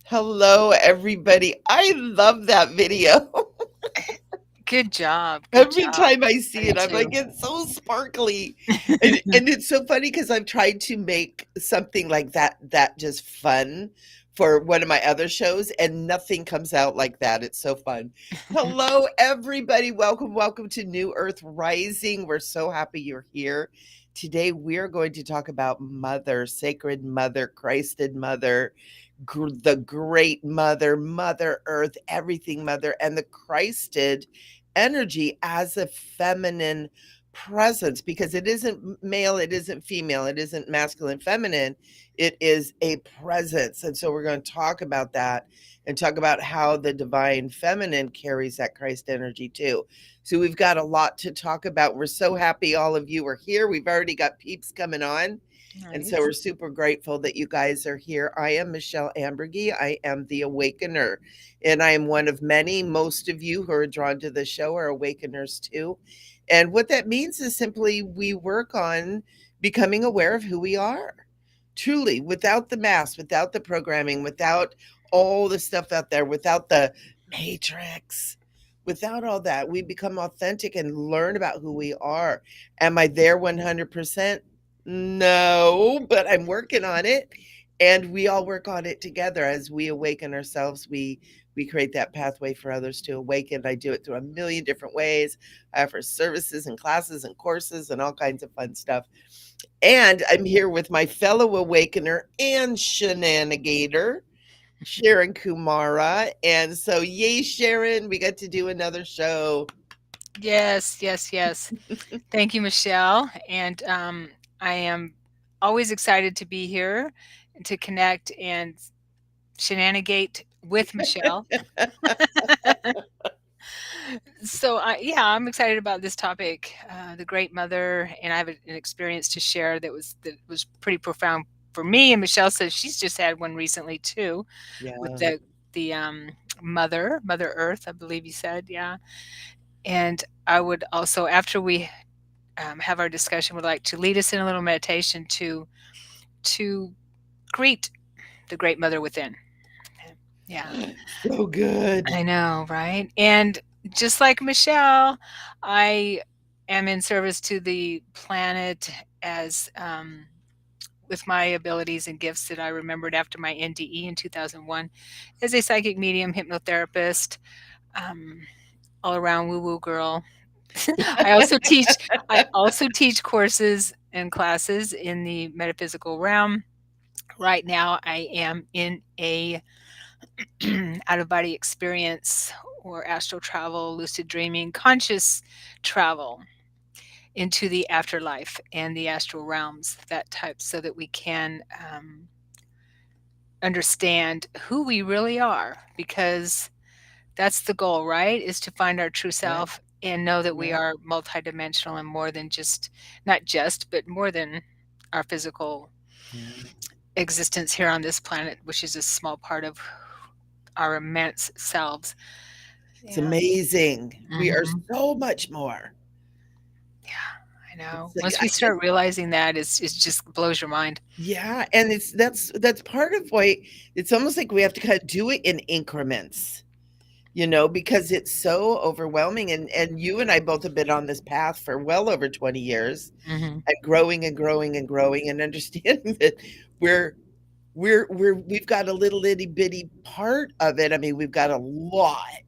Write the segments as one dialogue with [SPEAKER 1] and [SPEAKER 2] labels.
[SPEAKER 1] Hello, everybody. I love that video.
[SPEAKER 2] Good job. Good
[SPEAKER 1] Every
[SPEAKER 2] job.
[SPEAKER 1] time I
[SPEAKER 2] I
[SPEAKER 1] see
[SPEAKER 2] do
[SPEAKER 1] it, I'm like,
[SPEAKER 2] too.
[SPEAKER 1] it's so sparkly. And it's so funny because I've tried to make something like that just fun for one of my other shows, and nothing comes out like that. It's so fun. Hello, everybody. Welcome to New Earth Rising. We're so happy you're here. Today, we're going to talk about Mother, Sacred Mother, Christed Mother, the Great Mother, Mother Earth, everything Mother, and the Christed energy as a feminine presence, because it isn't male, it isn't female, it isn't masculine, feminine. It is a presence. And so we're going to talk about that and talk about how the divine feminine carries that Christ energy too. So we've got a lot to talk about. We're so happy all of you are here. We've already got peeps coming on. And so
[SPEAKER 2] Nice.
[SPEAKER 1] we're super grateful that you guys are here. I am Michele Ambergy. I am the Awakener, and I am one of many. Most of you who are drawn to the show are Awakeners too. And what that means is simply we work on becoming aware of who we are. Truly, without the mask, without the programming, without all the stuff out there, without the matrix, without all that, we become authentic and learn about who we are. Am I there 100%? No, but I'm working on it, and we all work on it together. As we awaken ourselves, we create that pathway for others to awaken. I do it through a million different ways. I offer services and classes and courses and all kinds of fun stuff. And I'm here with my fellow awakener and shenanigator, Sharon Kumara. And so, yay, Sharon, we got to do another show.
[SPEAKER 2] Yes, yes, yes. Thank you, Michelle. And I am always excited to be here and to connect and shenanigate with Michelle. Yeah, I'm excited about this topic, the Great Mother, and I have an experience to share that was pretty profound for me. And Michelle says she's just had one recently too, with
[SPEAKER 1] Yeah.
[SPEAKER 2] the Mother Earth, I believe you said, yeah. And I would also, after we have our discussion, would like to lead us in a little meditation to greet the Great Mother within. Yeah,
[SPEAKER 1] So good.
[SPEAKER 2] I know, right? And just like Michelle, I am in service to the planet as with my abilities and gifts that I remembered after my NDE in 2001 as a psychic medium, hypnotherapist, um, all around woo woo girl. I also teach I also teach courses and classes in the metaphysical realm. Right now I am in a out of body experience or astral travel, lucid dreaming, conscious travel into the afterlife and the astral realms, that type, so that we can understand who we really are, because that's the goal, right? Is to find our true
[SPEAKER 1] Yeah.
[SPEAKER 2] self and know that we
[SPEAKER 1] Yeah.
[SPEAKER 2] are multidimensional and more than just, not just, but more than our physical
[SPEAKER 1] Yeah.
[SPEAKER 2] existence here on this planet, which is a small part of our immense selves.
[SPEAKER 1] It's
[SPEAKER 2] Yeah.
[SPEAKER 1] amazing. We are
[SPEAKER 2] Mhm.
[SPEAKER 1] so much more.
[SPEAKER 2] Yeah, I know.
[SPEAKER 1] It's like,
[SPEAKER 2] Once we start realizing that, it just blows your mind.
[SPEAKER 1] yeah, and it's that's part of why it's almost like we have to kind of do it in increments, because it's so overwhelming. And you and I both have been on this path for well over 20 years,
[SPEAKER 2] Mhm.
[SPEAKER 1] and growing and growing and growing and understanding that we're we've got a little itty bitty part of it. I mean, we've got a lot,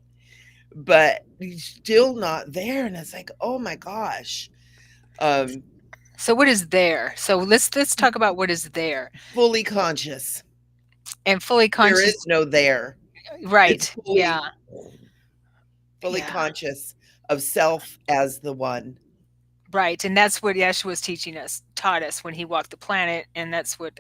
[SPEAKER 1] but he's still not there. And it's like, oh my gosh. Um,
[SPEAKER 2] So what is there? So let's talk about what is there.
[SPEAKER 1] Fully conscious.
[SPEAKER 2] And fully
[SPEAKER 1] There
[SPEAKER 2] conscious,
[SPEAKER 1] is no there. It's
[SPEAKER 2] right. Yeah.
[SPEAKER 1] fully
[SPEAKER 2] Yeah.
[SPEAKER 1] conscious of self as the one.
[SPEAKER 2] Right. And that's what Yeshua was teaching us, taught us when he walked the planet, and that's what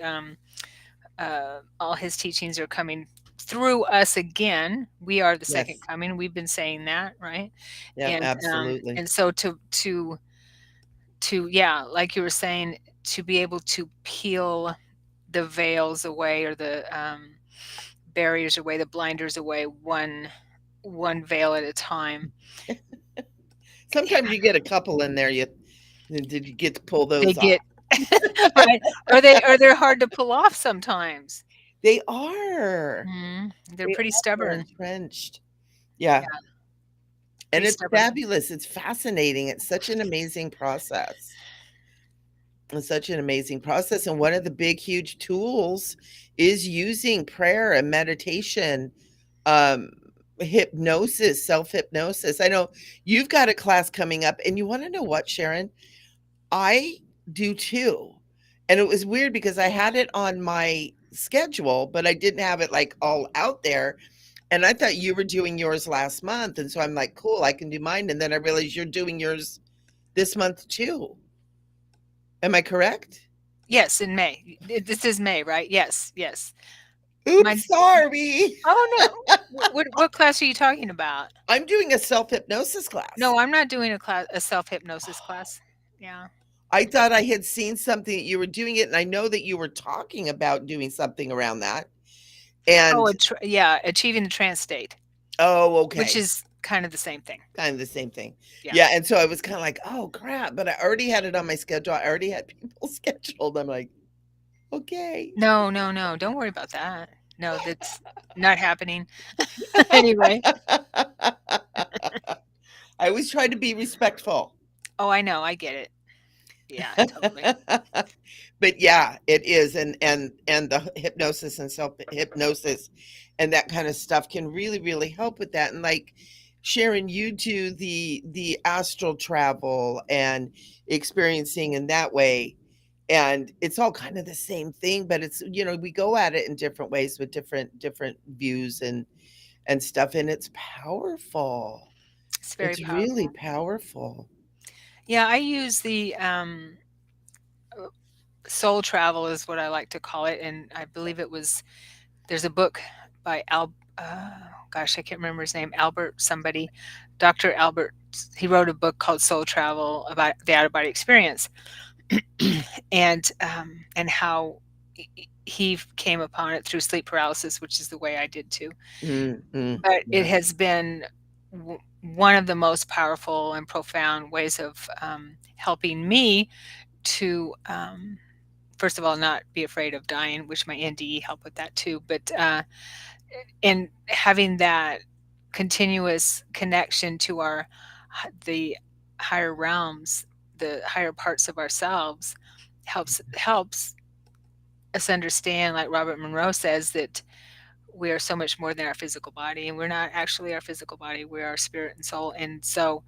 [SPEAKER 2] all his teachings are coming through us again. We are the second
[SPEAKER 1] Yes.
[SPEAKER 2] coming. We've been saying that, right?
[SPEAKER 1] Yeah,
[SPEAKER 2] And
[SPEAKER 1] absolutely.
[SPEAKER 2] and so to yeah, like you were saying, to be able to peel the veils away, or the barriers away, the blinders away, one veil at a time.
[SPEAKER 1] Sometimes you get a couple in there. Did you get to pull
[SPEAKER 2] They
[SPEAKER 1] those off?
[SPEAKER 2] get right, or they're hard to pull off sometimes.
[SPEAKER 1] They are.
[SPEAKER 2] They're
[SPEAKER 1] They
[SPEAKER 2] pretty
[SPEAKER 1] are
[SPEAKER 2] stubborn.
[SPEAKER 1] entrenched. Yeah.
[SPEAKER 2] Yeah,
[SPEAKER 1] And
[SPEAKER 2] pretty
[SPEAKER 1] it's
[SPEAKER 2] stubborn.
[SPEAKER 1] fabulous. It's fascinating. It's such an amazing process. It's such an amazing process. And one of the big, huge tools is using prayer and meditation, um, hypnosis, self hypnosis. I know you've got a class coming up, and you want to know what, Sharon? I do too. And it was weird because I had it on my schedule, but I didn't have it like all out there. And I thought you were doing yours last month. And so I'm like, cool, I can do mine. And then I realized you're doing yours this month too. Am I correct?
[SPEAKER 2] Yes, in May. This is May, right? Yes, yes.
[SPEAKER 1] Oops,
[SPEAKER 2] Mine's
[SPEAKER 1] sorry.
[SPEAKER 2] Oh, no. What class are you talking about?
[SPEAKER 1] I'm doing a self hypnosis
[SPEAKER 2] No,
[SPEAKER 1] class.
[SPEAKER 2] I'm not doing a self-hypnosis class. Yeah.
[SPEAKER 1] I thought I had seen something that you were doing it, and I know that you were talking about doing something around that.
[SPEAKER 2] Oh,
[SPEAKER 1] And
[SPEAKER 2] yeah, achieving the trance state,
[SPEAKER 1] oh,
[SPEAKER 2] which
[SPEAKER 1] okay.
[SPEAKER 2] is kind of the same thing.
[SPEAKER 1] Kind of the same thing.
[SPEAKER 2] Yeah.
[SPEAKER 1] Yeah, and so I was kinda like, "Oh, crap," but I already had it on my schedule. I already had people scheduled. I'm like, "Okay."
[SPEAKER 2] No, no, no, don't worry about that. No, that's not happening. Anyway.
[SPEAKER 1] I always try to be respectful.
[SPEAKER 2] Oh, I know, I get it. Yeah, totally.
[SPEAKER 1] But yeah, it is, and the hypnosis and self hypnosis and that kind of stuff can really, really help with that. And like Sharon, you do the astral travel and experiencing in that way. And it's all kind of the same thing, but it's we go at it in different ways with different views and stuff, and it's powerful.
[SPEAKER 2] It's very
[SPEAKER 1] It's really
[SPEAKER 2] powerful.
[SPEAKER 1] powerful.
[SPEAKER 2] Yeah, I use the, soul travel is what I like to call it, and I believe there's a book by gosh, I can't remember his name, Albert somebody, Dr. Albert. He wrote a book called Soul Travel about the out of body experience, and how he came upon it through sleep paralysis, which is the way I did too. But it
[SPEAKER 1] Yeah.
[SPEAKER 2] has been one of the most powerful and profound ways of helping me to first of all, not be afraid of dying, which my NDE helped with that too. But and having that continuous connection to the higher realms, the higher parts of ourselves, helps us understand, like Robert Monroe says, that we are so much more than our physical body, and we're not actually our physical body. We're our spirit and soul, and so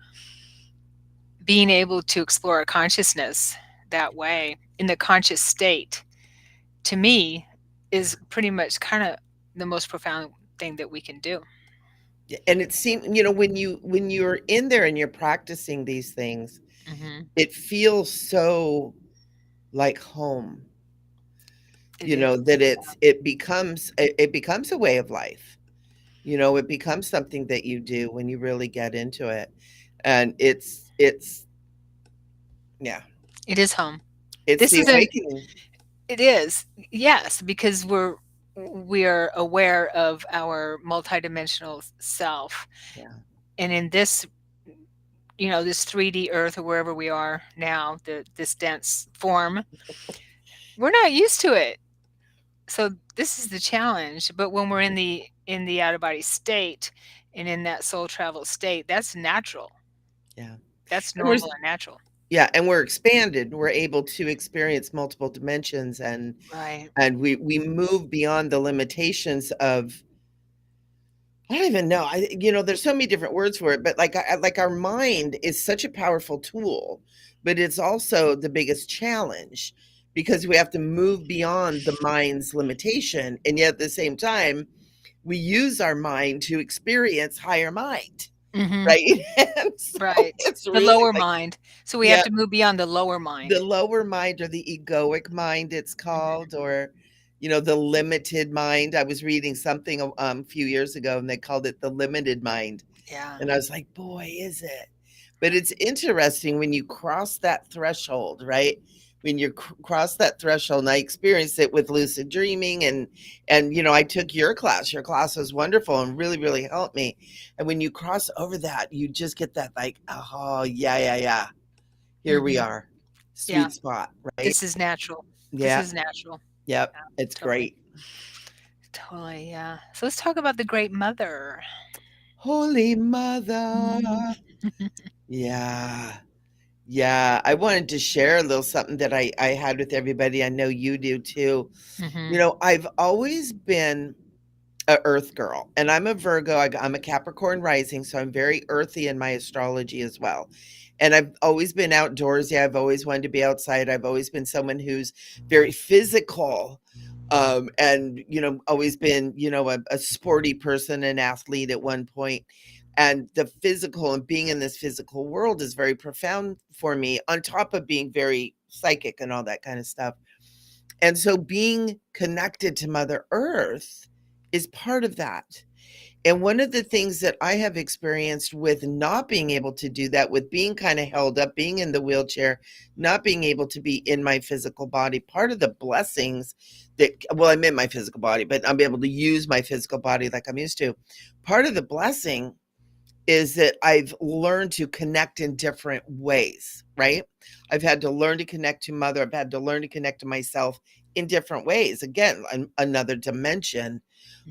[SPEAKER 2] being able to explore our consciousness that way in the conscious state to me is pretty much kind of the most profound thing that we can do.
[SPEAKER 1] And it seemed, when you're in there and you're practicing these things,
[SPEAKER 2] Hmm.
[SPEAKER 1] it feels so like home,
[SPEAKER 2] It is.
[SPEAKER 1] that it becomes a way of life. It becomes something that you do when you really get into it. And it's yeah,
[SPEAKER 2] It is home.
[SPEAKER 1] it's
[SPEAKER 2] This
[SPEAKER 1] the
[SPEAKER 2] isn't.
[SPEAKER 1] awakening.
[SPEAKER 2] It is, yes, because we're aware of our multidimensional self,
[SPEAKER 1] Yeah.
[SPEAKER 2] and in this 3D Earth or wherever we are now, this dense form, we're not used to it. So this is the challenge. But when we're in the out of body state and in that soul travel state, that's natural.
[SPEAKER 1] Yeah.
[SPEAKER 2] That's
[SPEAKER 1] And we're
[SPEAKER 2] normal and natural.
[SPEAKER 1] yeah, and we're expanded. We're able to experience multiple dimensions,
[SPEAKER 2] Right.
[SPEAKER 1] and we move beyond the limitations of I don't even know. There's so many different words for it, but like our mind is such a powerful tool, but it's also the biggest challenge because we have to move beyond the mind's limitation, and yet at the same time, we use our mind to experience higher mind,
[SPEAKER 2] Mhm.
[SPEAKER 1] right? And so
[SPEAKER 2] Right.
[SPEAKER 1] it's
[SPEAKER 2] The
[SPEAKER 1] really
[SPEAKER 2] lower
[SPEAKER 1] like,
[SPEAKER 2] mind. So we have
[SPEAKER 1] yeah,
[SPEAKER 2] to move beyond the lower
[SPEAKER 1] the
[SPEAKER 2] mind.
[SPEAKER 1] lower mind or the egoic mind, it's
[SPEAKER 2] Mhm.
[SPEAKER 1] called, or the limited mind. I was reading something a few years ago, and they called it the limited mind.
[SPEAKER 2] Yeah.
[SPEAKER 1] And I was like, boy, is it. But it's interesting when you cross that threshold, right? When you cross that threshold, and I experienced it with lucid dreaming, and I took your class. Your class was wonderful and really, really helped me. And when you cross over that, you just get that like, oh yeah, yeah, yeah. Here we
[SPEAKER 2] Mhm.
[SPEAKER 1] are.
[SPEAKER 2] Yeah.
[SPEAKER 1] Sweet spot, right?
[SPEAKER 2] This is natural. This
[SPEAKER 1] Yeah.
[SPEAKER 2] is natural.
[SPEAKER 1] Yep.
[SPEAKER 2] Yeah,
[SPEAKER 1] It's
[SPEAKER 2] totally.
[SPEAKER 1] great.
[SPEAKER 2] Totally, yeah. So let's talk about the Great Mother.
[SPEAKER 1] Holy Mother.
[SPEAKER 2] Mm.
[SPEAKER 1] Yeah. Yeah. I wanted to share a little something that I had with everybody. I know you do too.
[SPEAKER 2] Mhm.
[SPEAKER 1] I've always been a earth girl, and I'm a Virgo. I'm a Capricorn rising, so I'm very earthy in my astrology as well. And I've always been outdoorsy. I've always wanted to be outside. I've always been someone who's very physical, and always been a sporty person, an athlete at one point. And the physical and being in this physical world is very profound for me, on top of being very psychic and all that kind of stuff. And so being connected to Mother Earth is part of that. And one of the things that I have experienced with not being able to do that, with being kind of held up, being in the wheelchair, not being able to be in my physical body, part of the blessings well, I'm in my physical body, but I'm able to use my physical body like I'm used to. Part of the blessing is that I've learned to connect in different ways, right? I've had to learn to connect to Mother. I've had to learn to connect to myself in different ways. Again, another dimension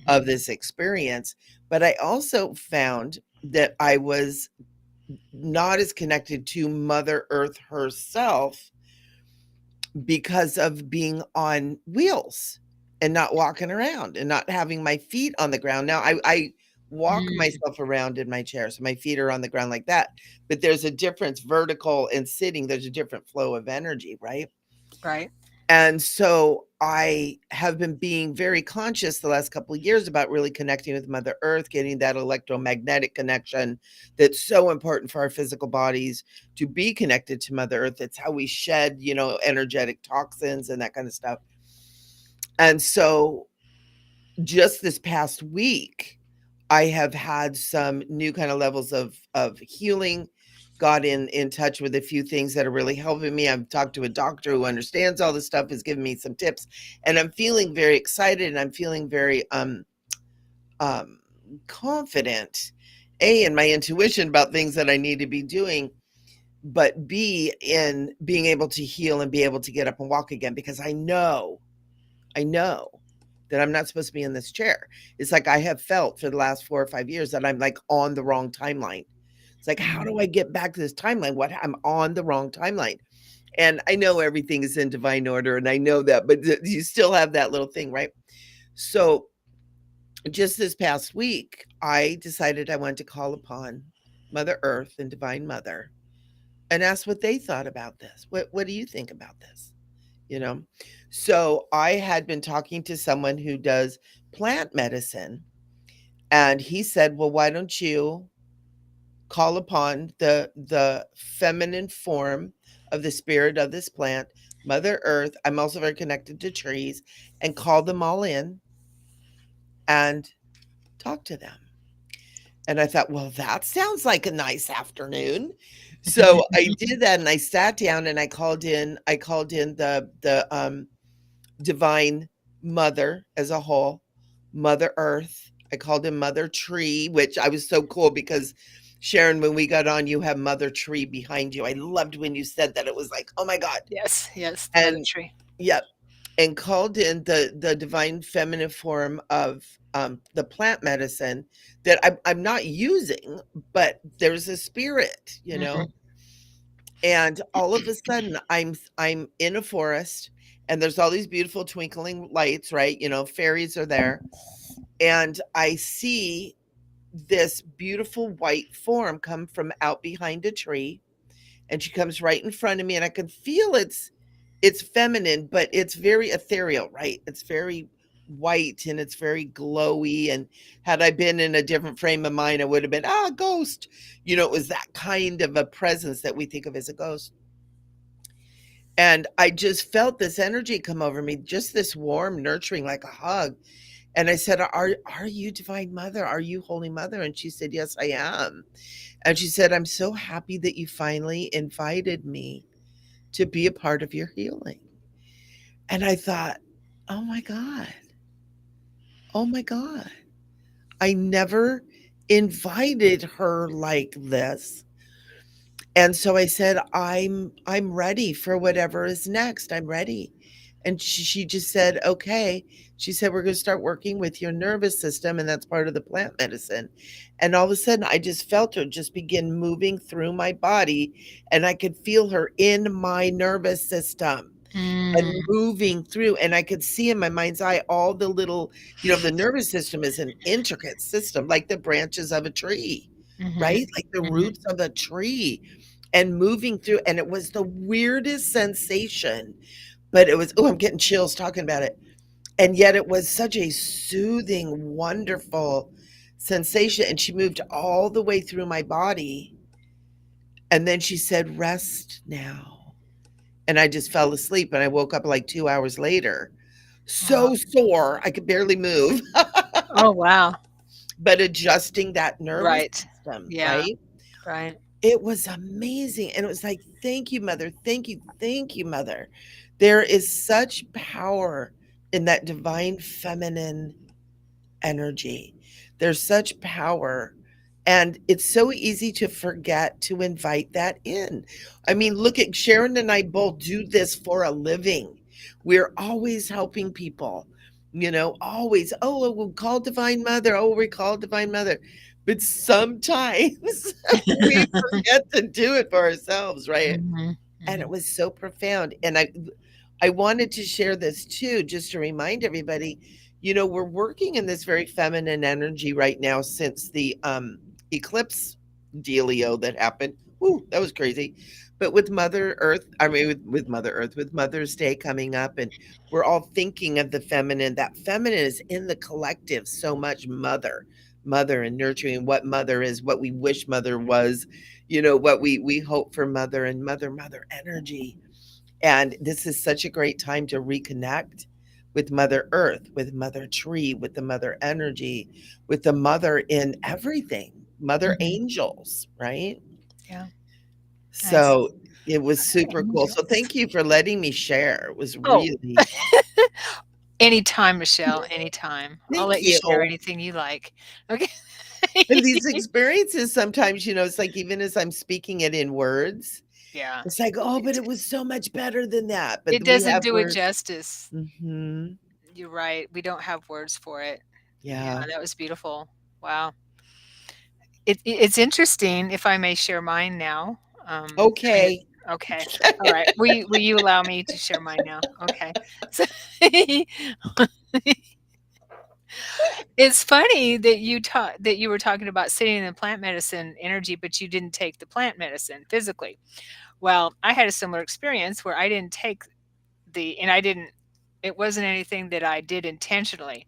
[SPEAKER 1] of
[SPEAKER 2] Mhm.
[SPEAKER 1] this experience. But I also found that I was not as connected to Mother Earth herself because of being on wheels and not walking around and not having my feet on the ground. Now, I walk
[SPEAKER 2] Mm.
[SPEAKER 1] myself around in my chair, so my feet are on the ground like that. But there's a difference, vertical and sitting, there's a different flow of energy, right?
[SPEAKER 2] Right.
[SPEAKER 1] And so I have been being very conscious the last couple of years about really connecting with Mother Earth, getting that electromagnetic connection that's so important for our physical bodies to be connected to Mother Earth. It's how we shed, energetic toxins and that kind of stuff. And so just this past week, I have had some new kind of levels of healing, got in touch with a few things that are really helping me. I've talked to a doctor who understands all this stuff, has given me some tips, and I'm feeling very excited and I'm feeling very um confident, A, in my intuition about things that I need to be doing, but B, in being able to heal and be able to get up and walk again, because I know that I'm not supposed to be in this chair. It's like I have felt for the last 4 or 5 years that I'm, like, on the wrong timeline. It's like, how do
[SPEAKER 2] Mm.
[SPEAKER 1] I get back to this timeline? I'm on the wrong timeline. And I know everything is in divine order, and I know that, but you still have that little thing, right? So, just this past week, I decided I wanted to call upon Mother Earth and Divine Mother and ask what they thought about this. What do you think about this? You know? So I had been talking to someone who does plant medicine, and he said, "Well, why don't you call upon the feminine form of the spirit of this plant, Mother Earth. I'm also very connected to trees, and call them all in and talk to them." And I thought, "Well, that sounds like a nice afternoon." So I did that, and I sat down and I called in the divine mother as a whole, Mother Earth. I called him Mother Tree, which I was so cool because Sharon, when we got on, you have Mother Tree behind you. I loved when you said that. It was like, oh my God.
[SPEAKER 2] Yes, yes, the mother
[SPEAKER 1] And
[SPEAKER 2] tree.
[SPEAKER 1] yep. And called in the divine feminine form of the plant medicine that I'm not using, but there's a spirit,
[SPEAKER 2] Mhm.
[SPEAKER 1] and all of a sudden I'm in a forest, and there's all these beautiful twinkling lights, right? Fairies are there, and I see this beautiful white form come from out behind a tree, and she comes right in front of me, and I can feel it's feminine, but it's very ethereal, right? It's very white and it's very glowy, and had I been in a different frame of mind, I would have been, ghost. It was that kind of a presence that we think of as a ghost. And I just felt this energy come over me, just this warm, nurturing, like a hug. And I said, "Are you Divine Mother? Are you Holy Mother?" And she said, "Yes, I am." And she said, "I'm so happy that you finally invited me to be a part of your healing." And I thought, "Oh my God. Oh my God. I never invited her like this." And so I said, I'm ready for whatever is next. I'm ready." And she just said, okay. She said, we're going to start working with your nervous system. And that's part of the plant medicine. And all of a sudden, I just felt her just begin moving through my body. And I could feel her in my nervous system and
[SPEAKER 2] Mm.
[SPEAKER 1] moving through. And I could see in my mind's eye all the little, the nervous system is an intricate system, like the branches of a tree,
[SPEAKER 2] Mhm.
[SPEAKER 1] right? Like the
[SPEAKER 2] Mhm.
[SPEAKER 1] roots of a tree and moving through. And it was the weirdest sensation, but it was, oh, I'm getting chills talking about it. And yet it was such a soothing, wonderful sensation. And she moved all the way through my body. And then she said, rest now. And I just fell asleep. And I woke up like 2 hours later,
[SPEAKER 2] Wow.
[SPEAKER 1] so sore, I could barely move,
[SPEAKER 2] Oh, wow.
[SPEAKER 1] but adjusting that nervous
[SPEAKER 2] Right.
[SPEAKER 1] system,
[SPEAKER 2] Yeah,
[SPEAKER 1] right?
[SPEAKER 2] right.
[SPEAKER 1] It was amazing. And it was like, thank you, mother. Thank you, mother. There is such power in that divine feminine energy. There's such power. And it's so easy to forget to invite that in. I mean, look at Sharon and I both do this for a living. We're always helping people, always. Oh, we'll call Divine Mother. Oh, we call Divine Mother. But sometimes we forget to do it for ourselves, right?
[SPEAKER 2] Mhm.
[SPEAKER 1] And it
[SPEAKER 2] Mhm.
[SPEAKER 1] was so profound. And I wanted to share this too, just to remind everybody, we're working in this very feminine energy right now since the eclipse dealio that happened. Woo, that was crazy. But with Mother Earth, I mean, with Mother Earth, with Mother's Day coming up, and we're all thinking of the feminine. That feminine is in the collective so much. Mother, and nurturing what mother is, what we wish mother was, what we hope for mother and mother energy. And this is such a great time to reconnect with Mother Earth, with Mother Tree, with the Mother Energy, with the Mother in everything, Mother
[SPEAKER 2] Mhm.
[SPEAKER 1] Angels, right?
[SPEAKER 2] Yeah, nice.
[SPEAKER 1] So it was super cool. So
[SPEAKER 2] Angels.
[SPEAKER 1] thank you for letting me share. It was
[SPEAKER 2] Oh,
[SPEAKER 1] really,
[SPEAKER 2] anytime, Michelle, anytime. I'll
[SPEAKER 1] thank
[SPEAKER 2] let you share
[SPEAKER 1] you.
[SPEAKER 2] anything you like. Okay.
[SPEAKER 1] And these experiences sometimes, it's like even as I'm speaking it in words,
[SPEAKER 2] Yeah.
[SPEAKER 1] it's like, oh, but
[SPEAKER 2] It
[SPEAKER 1] it was so much better than that. But
[SPEAKER 2] it
[SPEAKER 1] we
[SPEAKER 2] doesn't
[SPEAKER 1] have
[SPEAKER 2] do it
[SPEAKER 1] words.
[SPEAKER 2] justice.
[SPEAKER 1] Hmm.
[SPEAKER 2] You're right, we don't have words for it. Yeah,
[SPEAKER 1] Yeah.
[SPEAKER 2] that was beautiful. Wow. It's interesting, if I may share mine now. I
[SPEAKER 1] Okay.
[SPEAKER 2] okay. All right. Will you allow me to share mine now? Okay. So it's funny that you were talking about sitting in the plant medicine energy, but you didn't take the plant medicine physically. Well, I had a similar experience where I didn't take and I didn't it wasn't anything that I did intentionally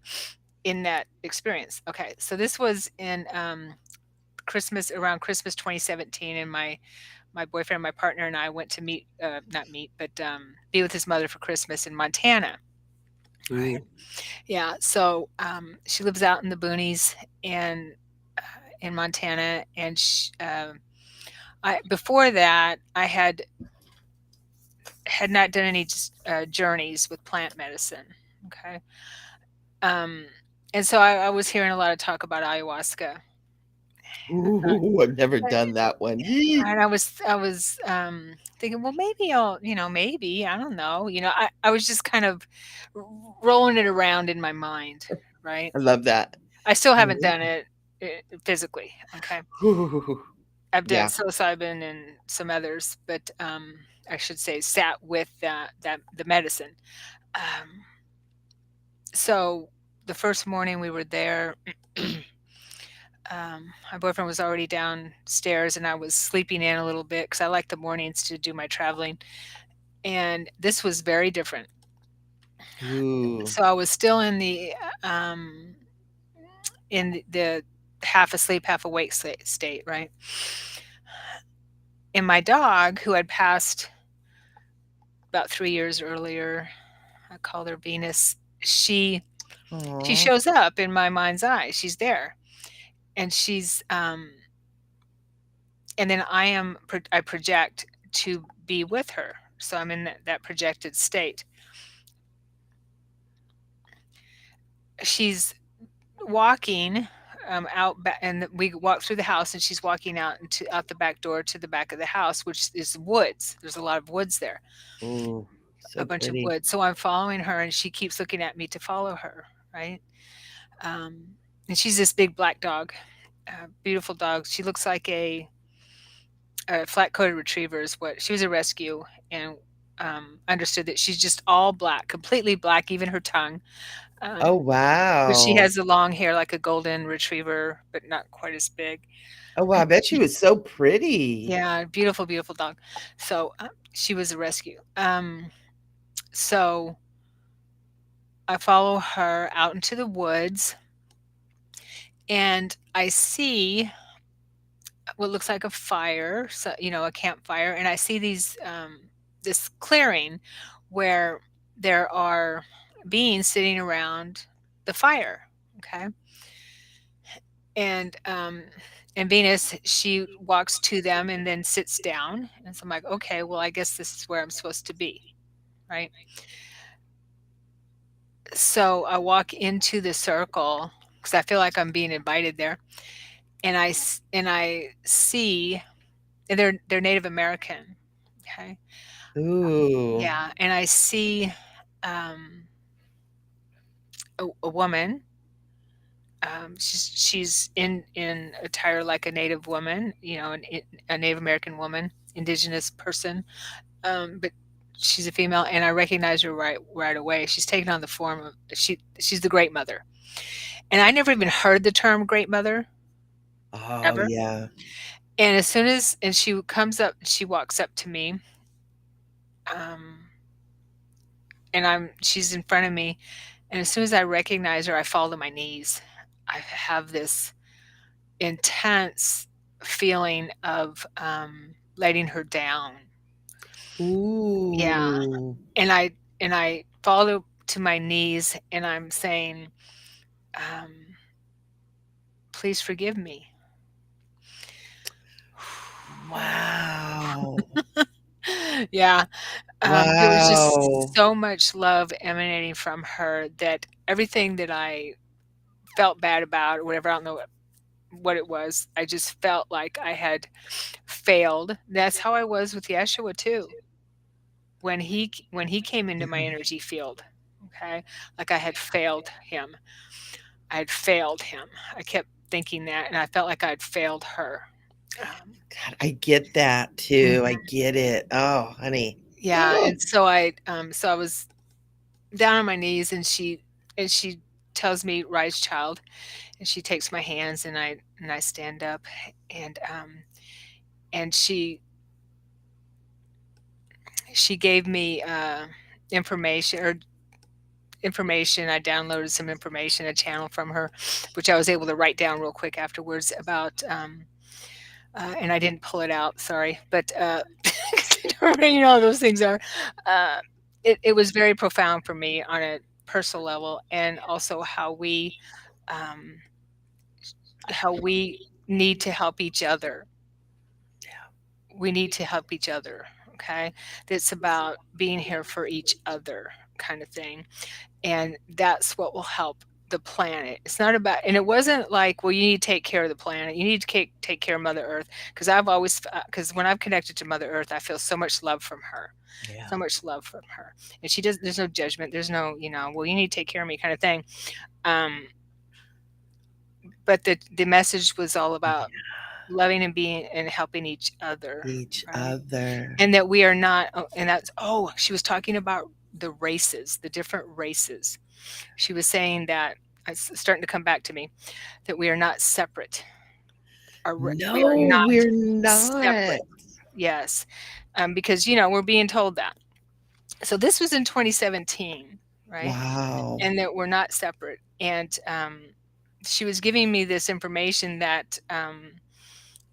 [SPEAKER 2] in that experience. Okay. So this was in Christmas around Christmas 2017, and my boyfriend, my partner, and I went to meet not meet, but be with his mother for Christmas in Montana. Right.
[SPEAKER 1] Ooh.
[SPEAKER 2] Yeah. So she lives out in the boonies and in Montana, and I before that I had not done any journeys with plant medicine. Okay. Um, and so I was hearing a lot of talk about ayahuasca.
[SPEAKER 1] Ooh, I've never done that one. Yee.
[SPEAKER 2] And I was thinking, well, maybe maybe, I don't know. I was just kind of r rolling it around in my mind, right?
[SPEAKER 1] I love that.
[SPEAKER 2] I still haven't
[SPEAKER 1] Mhm.
[SPEAKER 2] done it, physically, okay?
[SPEAKER 1] Ooh.
[SPEAKER 2] I've done
[SPEAKER 1] Yeah.
[SPEAKER 2] psilocybin and some others, but, I should say sat with the medicine. Um, so the first morning we were there, my boyfriend was already downstairs, and I was sleeping in a little bit because I like the mornings to do my traveling. And this was very different.
[SPEAKER 1] Ooh.
[SPEAKER 2] So I was still um, in the half asleep, half awake state, right? And my dog, who had passed about 3 years earlier, I called her Venus. She
[SPEAKER 1] Aw.
[SPEAKER 2] shows up in my mind's eye. She's there, and and then I project to be with her. So I'm in that projected state. She's walking out back, and we walk through the house, and she's walking out the back door to the back of the house, which is woods. There's a lot of woods there.
[SPEAKER 1] Ooh. So
[SPEAKER 2] a bunch of
[SPEAKER 1] pretty.
[SPEAKER 2] wood. So I'm following her, and she keeps looking at me to follow her, right? Um, and she's this big black dog, beautiful dog. She looks like a flat-coated retriever is what she was a rescue, and understood that she's just all black, completely black, even her tongue.
[SPEAKER 1] Oh,
[SPEAKER 2] Um, but she
[SPEAKER 1] wow.
[SPEAKER 2] has the long hair like a golden retriever, but not quite as big.
[SPEAKER 1] Oh, wow, I bet she was so pretty.
[SPEAKER 2] Yeah, beautiful, beautiful dog. So she was a rescue. So I follow her out into the woods, and I see what looks like a fire, so a campfire, and I see this clearing where there are beings sitting around the fire. Okay, and Venus, she walks to them and then sits down, and so I'm like, okay, well, I guess this is where I'm supposed to be, right? So I walk into the circle because I feel like I'm being invited there, and I see, and they're Native American. Okay.
[SPEAKER 1] Ooh.
[SPEAKER 2] Yeah, and I see, um, a woman. She's in attire like a Native woman, a Native American woman, indigenous person, but she's a female, and I recognize her right away. She's taken on the form of she's the Great Mother, and I never even heard the term Great Mother
[SPEAKER 1] Oh,
[SPEAKER 2] ever.
[SPEAKER 1] yeah.
[SPEAKER 2] And as soon as and she comes up, she walks up to me, um, and she's in front of me. And as soon as I recognize her, I fall to my knees. I have this intense feeling of letting her down. Yeah.
[SPEAKER 1] Ooh.
[SPEAKER 2] And I fall to my knees, and I'm saying, um, please forgive me.
[SPEAKER 1] Wow.
[SPEAKER 2] Yeah. There was just
[SPEAKER 1] Wow.
[SPEAKER 2] so much love emanating from her that everything that I felt bad about or whatever, I don't know what it was. I just felt like I had failed. That's how I was with Yeshua too. When he came into my
[SPEAKER 1] Yeah.
[SPEAKER 2] energy field, okay? Like I had failed him. I had failed him. I kept thinking that, and I felt like I'd failed her. Um,
[SPEAKER 1] God, I get that too. I
[SPEAKER 2] mhm.
[SPEAKER 1] get it. Oh, honey.
[SPEAKER 2] Yeah, and so I was down on my knees, and she tells me, "Rise, child," and she takes my hands, and I stand up, and and she gave me information. I downloaded some information, a channel from her, which I was able to write down real quick afterwards about. And I didn't pull it out, sorry, but those things are. Uh, it was very profound for me on a personal level, and also um, how we need to help each other. We need to help each other. Okay, it's about being here for each other, kind of thing. And that's what will help the planet. It's not about, and it wasn't like, well, you need to take care of the planet. You need to take care of Mother Earth. Because because when I've connected to Mother Earth, I feel so much love from her,
[SPEAKER 1] Yeah.
[SPEAKER 2] so much love from her. And she does. There's no judgment. There's no, well, you need to take care of me kind of thing. Um, but the message was all about loving and being and helping each other,
[SPEAKER 1] Each
[SPEAKER 2] right?
[SPEAKER 1] other.
[SPEAKER 2] And that we are not. And that's, she was talking about the races, the different races. She was saying that it's starting to come back to me that we are not separate. We are
[SPEAKER 1] No,
[SPEAKER 2] not
[SPEAKER 1] we're not.
[SPEAKER 2] separate. Yes, because we're being told that. So this was in 2017, right?
[SPEAKER 1] Wow.
[SPEAKER 2] And that we're not separate. And she was giving me this information that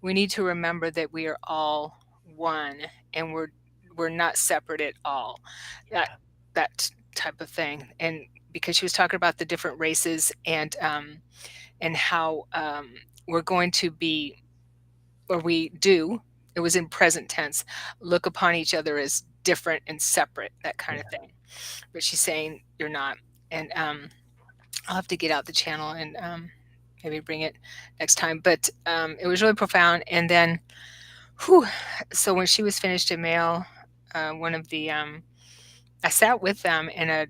[SPEAKER 2] we need to remember that we are all one, and we're not separate at all. That
[SPEAKER 1] Yeah.
[SPEAKER 2] that type of thing. And because she was talking about the different races, and how we're going to be, or we do, it was in present tense, look upon each other as different and separate, that kind of
[SPEAKER 1] Yeah.
[SPEAKER 2] thing. But she's saying you're not. And I'll have to get out the channel and maybe bring it next time. But it was really profound. And then, whew, so when she was finished in mail, one of the I sat with them in a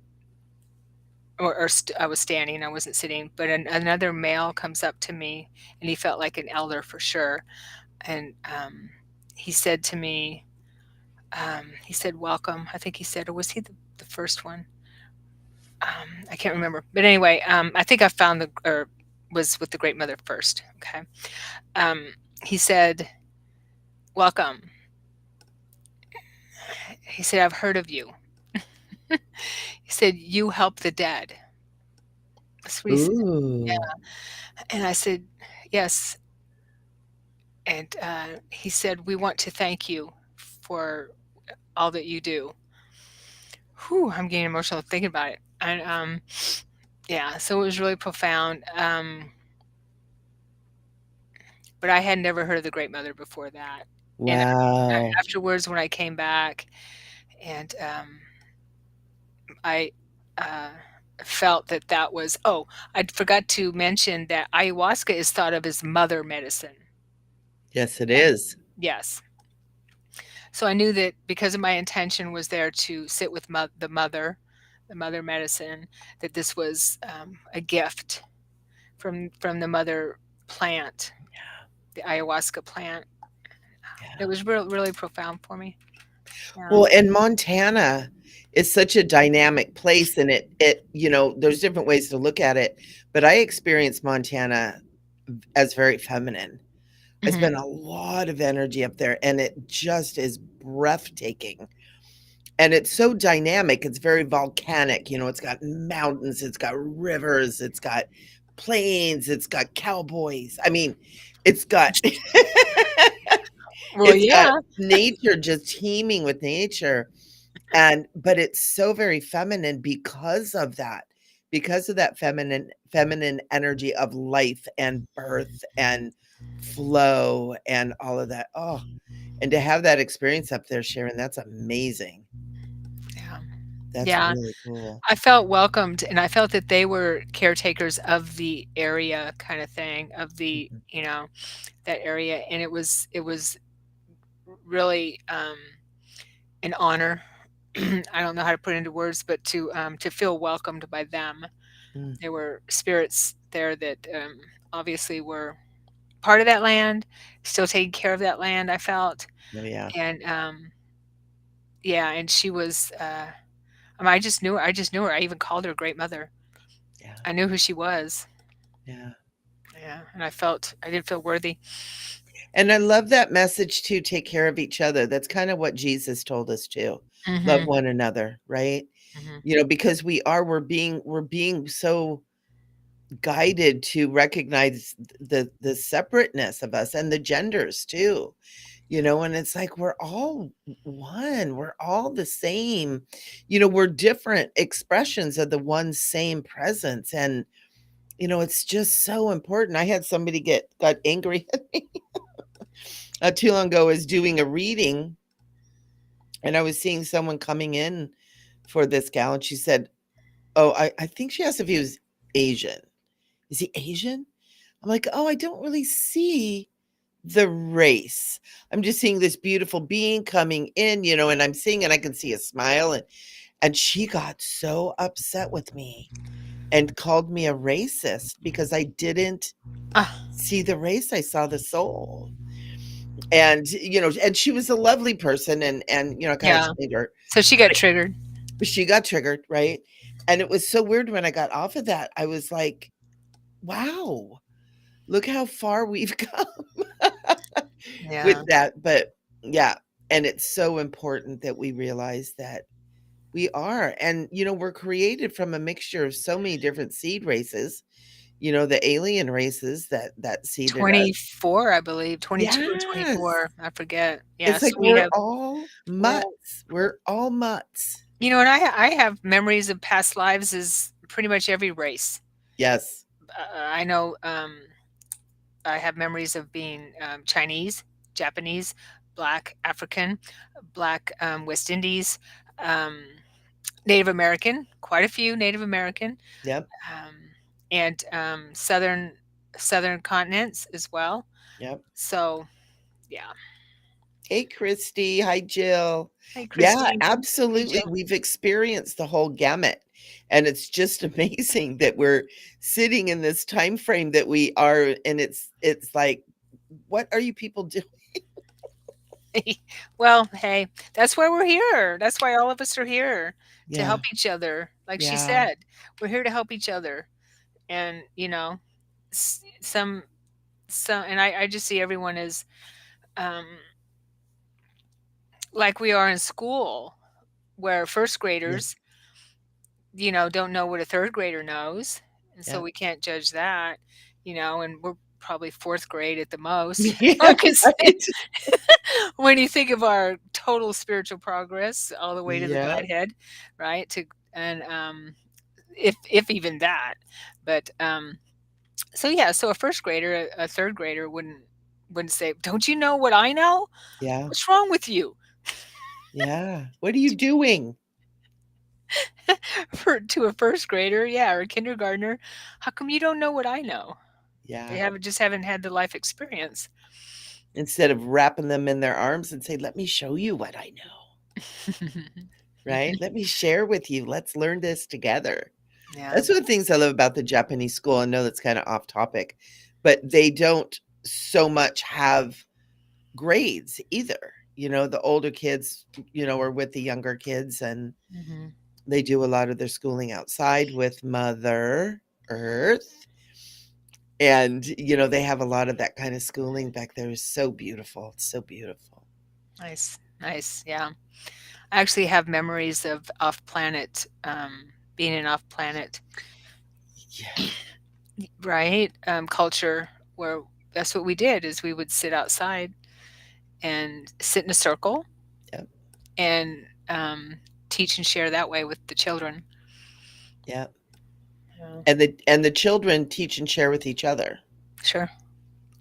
[SPEAKER 2] I was standing, I wasn't sitting, but another male comes up to me, and he felt like an elder for sure. And he said to me, he said, "Welcome." I think he said, or was he the first one? I can't remember. But anyway, I think I found or was with the Great Mother first. Okay. Um, he said, "Welcome." He said, "I've heard of you." He said, "You help the dead." That's what he said. Yeah.
[SPEAKER 1] Ooh.
[SPEAKER 2] And I said, "Yes." And he said, "We want to thank you for all that you do." Whew, I'm getting emotional thinking about it. And yeah, so it was really profound. But I had never heard of the Great Mother before that. And
[SPEAKER 1] Wow.
[SPEAKER 2] afterwards, when I came back, and I uh, felt that that was, oh, I forgot to mention that ayahuasca is thought of as mother medicine.
[SPEAKER 1] Yes, it
[SPEAKER 2] And
[SPEAKER 1] is.
[SPEAKER 2] yes. So I knew that because of my intention was there to sit with the mother medicine, that this was a gift from the mother plant, the ayahuasca plant. It
[SPEAKER 1] Yeah.
[SPEAKER 2] was really profound for me. Yeah.
[SPEAKER 1] Well, and Montana is such a dynamic place, and there's different ways to look at it, but I experience Montana as very feminine. I
[SPEAKER 2] Hmm.
[SPEAKER 1] spent a lot of energy up there, and it just is breathtaking. And it's so dynamic. It's very volcanic. It's got mountains, it's got rivers, it's got plains, it's got cowboys. I mean, it's got
[SPEAKER 2] Well,
[SPEAKER 1] it's got
[SPEAKER 2] yeah.
[SPEAKER 1] nature just teeming with nature. But it's so very feminine because of that feminine energy of life and birth and flow and all of that. Oh, and to have that experience up there, Sharon, that's amazing.
[SPEAKER 2] Yeah.
[SPEAKER 1] That's
[SPEAKER 2] Yeah.
[SPEAKER 1] really cool.
[SPEAKER 2] I felt welcomed, and I felt that they were caretakers of the area kind of thing, of the,
[SPEAKER 1] Mhm.
[SPEAKER 2] that area. And it was really an honor. I don't know how to put it into words, but to feel welcomed by them.
[SPEAKER 1] Mm.
[SPEAKER 2] There were spirits there that obviously were part of that land, still taking care of that land, I felt.
[SPEAKER 1] Oh, yeah.
[SPEAKER 2] And yeah, and she was I mean, I just knew her. I even called her Great Mother.
[SPEAKER 1] Yeah.
[SPEAKER 2] I knew who she was.
[SPEAKER 1] Yeah.
[SPEAKER 2] Yeah, and I didn't feel worthy.
[SPEAKER 1] And I love that message too, take care of each other. That's kind of what Jesus told us to. Love
[SPEAKER 2] Mhm.
[SPEAKER 1] one another, right?
[SPEAKER 2] Mhm.
[SPEAKER 1] Because we're being so guided to recognize the separateness of us and the genders too. And it's like we're all one, we're all the same. We're different expressions of the one same presence. And it's just so important. I had somebody got angry at me not too long ago. I was doing a reading, and I was seeing someone coming in for this gal, and she said, "Oh, I think she asked if he was Asian. Is he Asian?" I'm like, "Oh, I don't really see the race. I'm just seeing this beautiful being coming in, and I'm seeing, and I can see a smile." And she got so upset with me and called me a racist because I didn't
[SPEAKER 2] Ah,
[SPEAKER 1] see the race. I saw the soul. And she was a lovely person, and I kind of
[SPEAKER 2] yeah.
[SPEAKER 1] explained to her,
[SPEAKER 2] So she got triggered.
[SPEAKER 1] but she got triggered, right? And it was so weird when I got off of that. I was like, wow, look how far we've come with
[SPEAKER 2] Yeah.
[SPEAKER 1] that. But yeah, and it's so important that we realize that we are. And we're created from a mixture of so many different seed races, the alien races that seeded us.
[SPEAKER 2] 24, I believe, 22 or
[SPEAKER 1] Yes.
[SPEAKER 2] 24, I forget. Yeah,
[SPEAKER 1] It's
[SPEAKER 2] so
[SPEAKER 1] like
[SPEAKER 2] we
[SPEAKER 1] we're
[SPEAKER 2] have
[SPEAKER 1] all
[SPEAKER 2] we're
[SPEAKER 1] mutts. We're all mutts.
[SPEAKER 2] and I have memories of past lives as pretty much every race.
[SPEAKER 1] Yes.
[SPEAKER 2] I know, I have memories of being, Chinese, Japanese, Black, African, Black, West Indies, um, Native American, quite a few Native American,
[SPEAKER 1] Yep.
[SPEAKER 2] um, and, southern continents as well.
[SPEAKER 1] Yep.
[SPEAKER 2] So, yeah.
[SPEAKER 1] Hey, Christy. Hi, Jill.
[SPEAKER 2] Hi,
[SPEAKER 1] Yeah,
[SPEAKER 2] Christine. Hey,
[SPEAKER 1] absolutely.
[SPEAKER 2] Jill.
[SPEAKER 1] We've experienced the whole gamut. And it's just amazing that we're sitting in this time frame that we are. And it's like, what are you people doing?
[SPEAKER 2] Well, hey, that's why we're here. That's why all of us are here to
[SPEAKER 1] Yeah,
[SPEAKER 2] help each other. Like she
[SPEAKER 1] yeah,
[SPEAKER 2] said, we're here to help each other. And, some, and I just see everyone as um, like we are in school, where first
[SPEAKER 1] yeah,
[SPEAKER 2] graders, don't know what a third grader knows. And so
[SPEAKER 1] yeah.
[SPEAKER 2] we can't judge that, and we're probably fourth grade at the most.
[SPEAKER 1] Yeah,
[SPEAKER 2] Because
[SPEAKER 1] right.
[SPEAKER 2] when you think of our total spiritual progress all the way to the
[SPEAKER 1] Yeah,
[SPEAKER 2] Godhead, right? And if even that, but so yeah, so a first grader, a third grader wouldn't say, "Don't you know what I know?
[SPEAKER 1] yeah,
[SPEAKER 2] What's wrong with you?"
[SPEAKER 1] yeah. What are you doing?
[SPEAKER 2] To a first grader, yeah, or a kindergartner, how come you don't know what I know? They
[SPEAKER 1] Yeah.
[SPEAKER 2] haven't had the life experience.
[SPEAKER 1] Instead of wrapping them in their arms and say, let me show you what I know, right? Let me share with you. Let's learn this together.
[SPEAKER 2] Yeah.
[SPEAKER 1] That's one of the things I love about the Japanese school. I know that's kind of off topic, but they don't so much have grades either. The older kids, are with the younger kids, and
[SPEAKER 2] Mhm.
[SPEAKER 1] they do a lot of their schooling outside with Mother Earth. And, they have a lot of that kind of schooling back there. Is so beautiful. It's so beautiful.
[SPEAKER 2] Nice, nice, yeah. I actually have memories of off-planet, being in off-planet,
[SPEAKER 1] Yeah.
[SPEAKER 2] right, culture where that's what we did is we would sit outside and sit in a circle
[SPEAKER 1] Yep.
[SPEAKER 2] and, teach and share that way with the children.
[SPEAKER 1] Yeah.
[SPEAKER 2] Yeah.
[SPEAKER 1] And the children teach and share with each other.
[SPEAKER 2] Sure.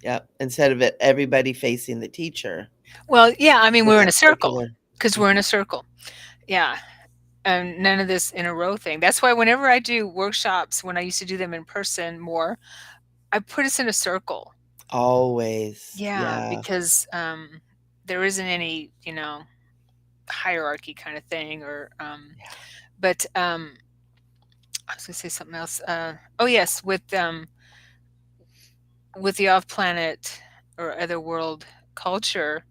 [SPEAKER 1] Yeah. Instead of it everybody facing the teacher
[SPEAKER 2] Well, yeah, I mean,
[SPEAKER 1] with
[SPEAKER 2] we're in
[SPEAKER 1] that
[SPEAKER 2] a circle
[SPEAKER 1] circular.
[SPEAKER 2] because 'cause we're in a circle. Yeah, and none of this in a row thing. That's why whenever I do workshops, when I used to do them in person more, I put us in a circle.
[SPEAKER 1] Always.
[SPEAKER 2] Yeah,
[SPEAKER 1] Yeah.
[SPEAKER 2] because, there isn't any, hierarchy kind of thing or,
[SPEAKER 1] Yeah.
[SPEAKER 2] but, I was gonna say something else. Oh yes, with the off-planet or other world culture,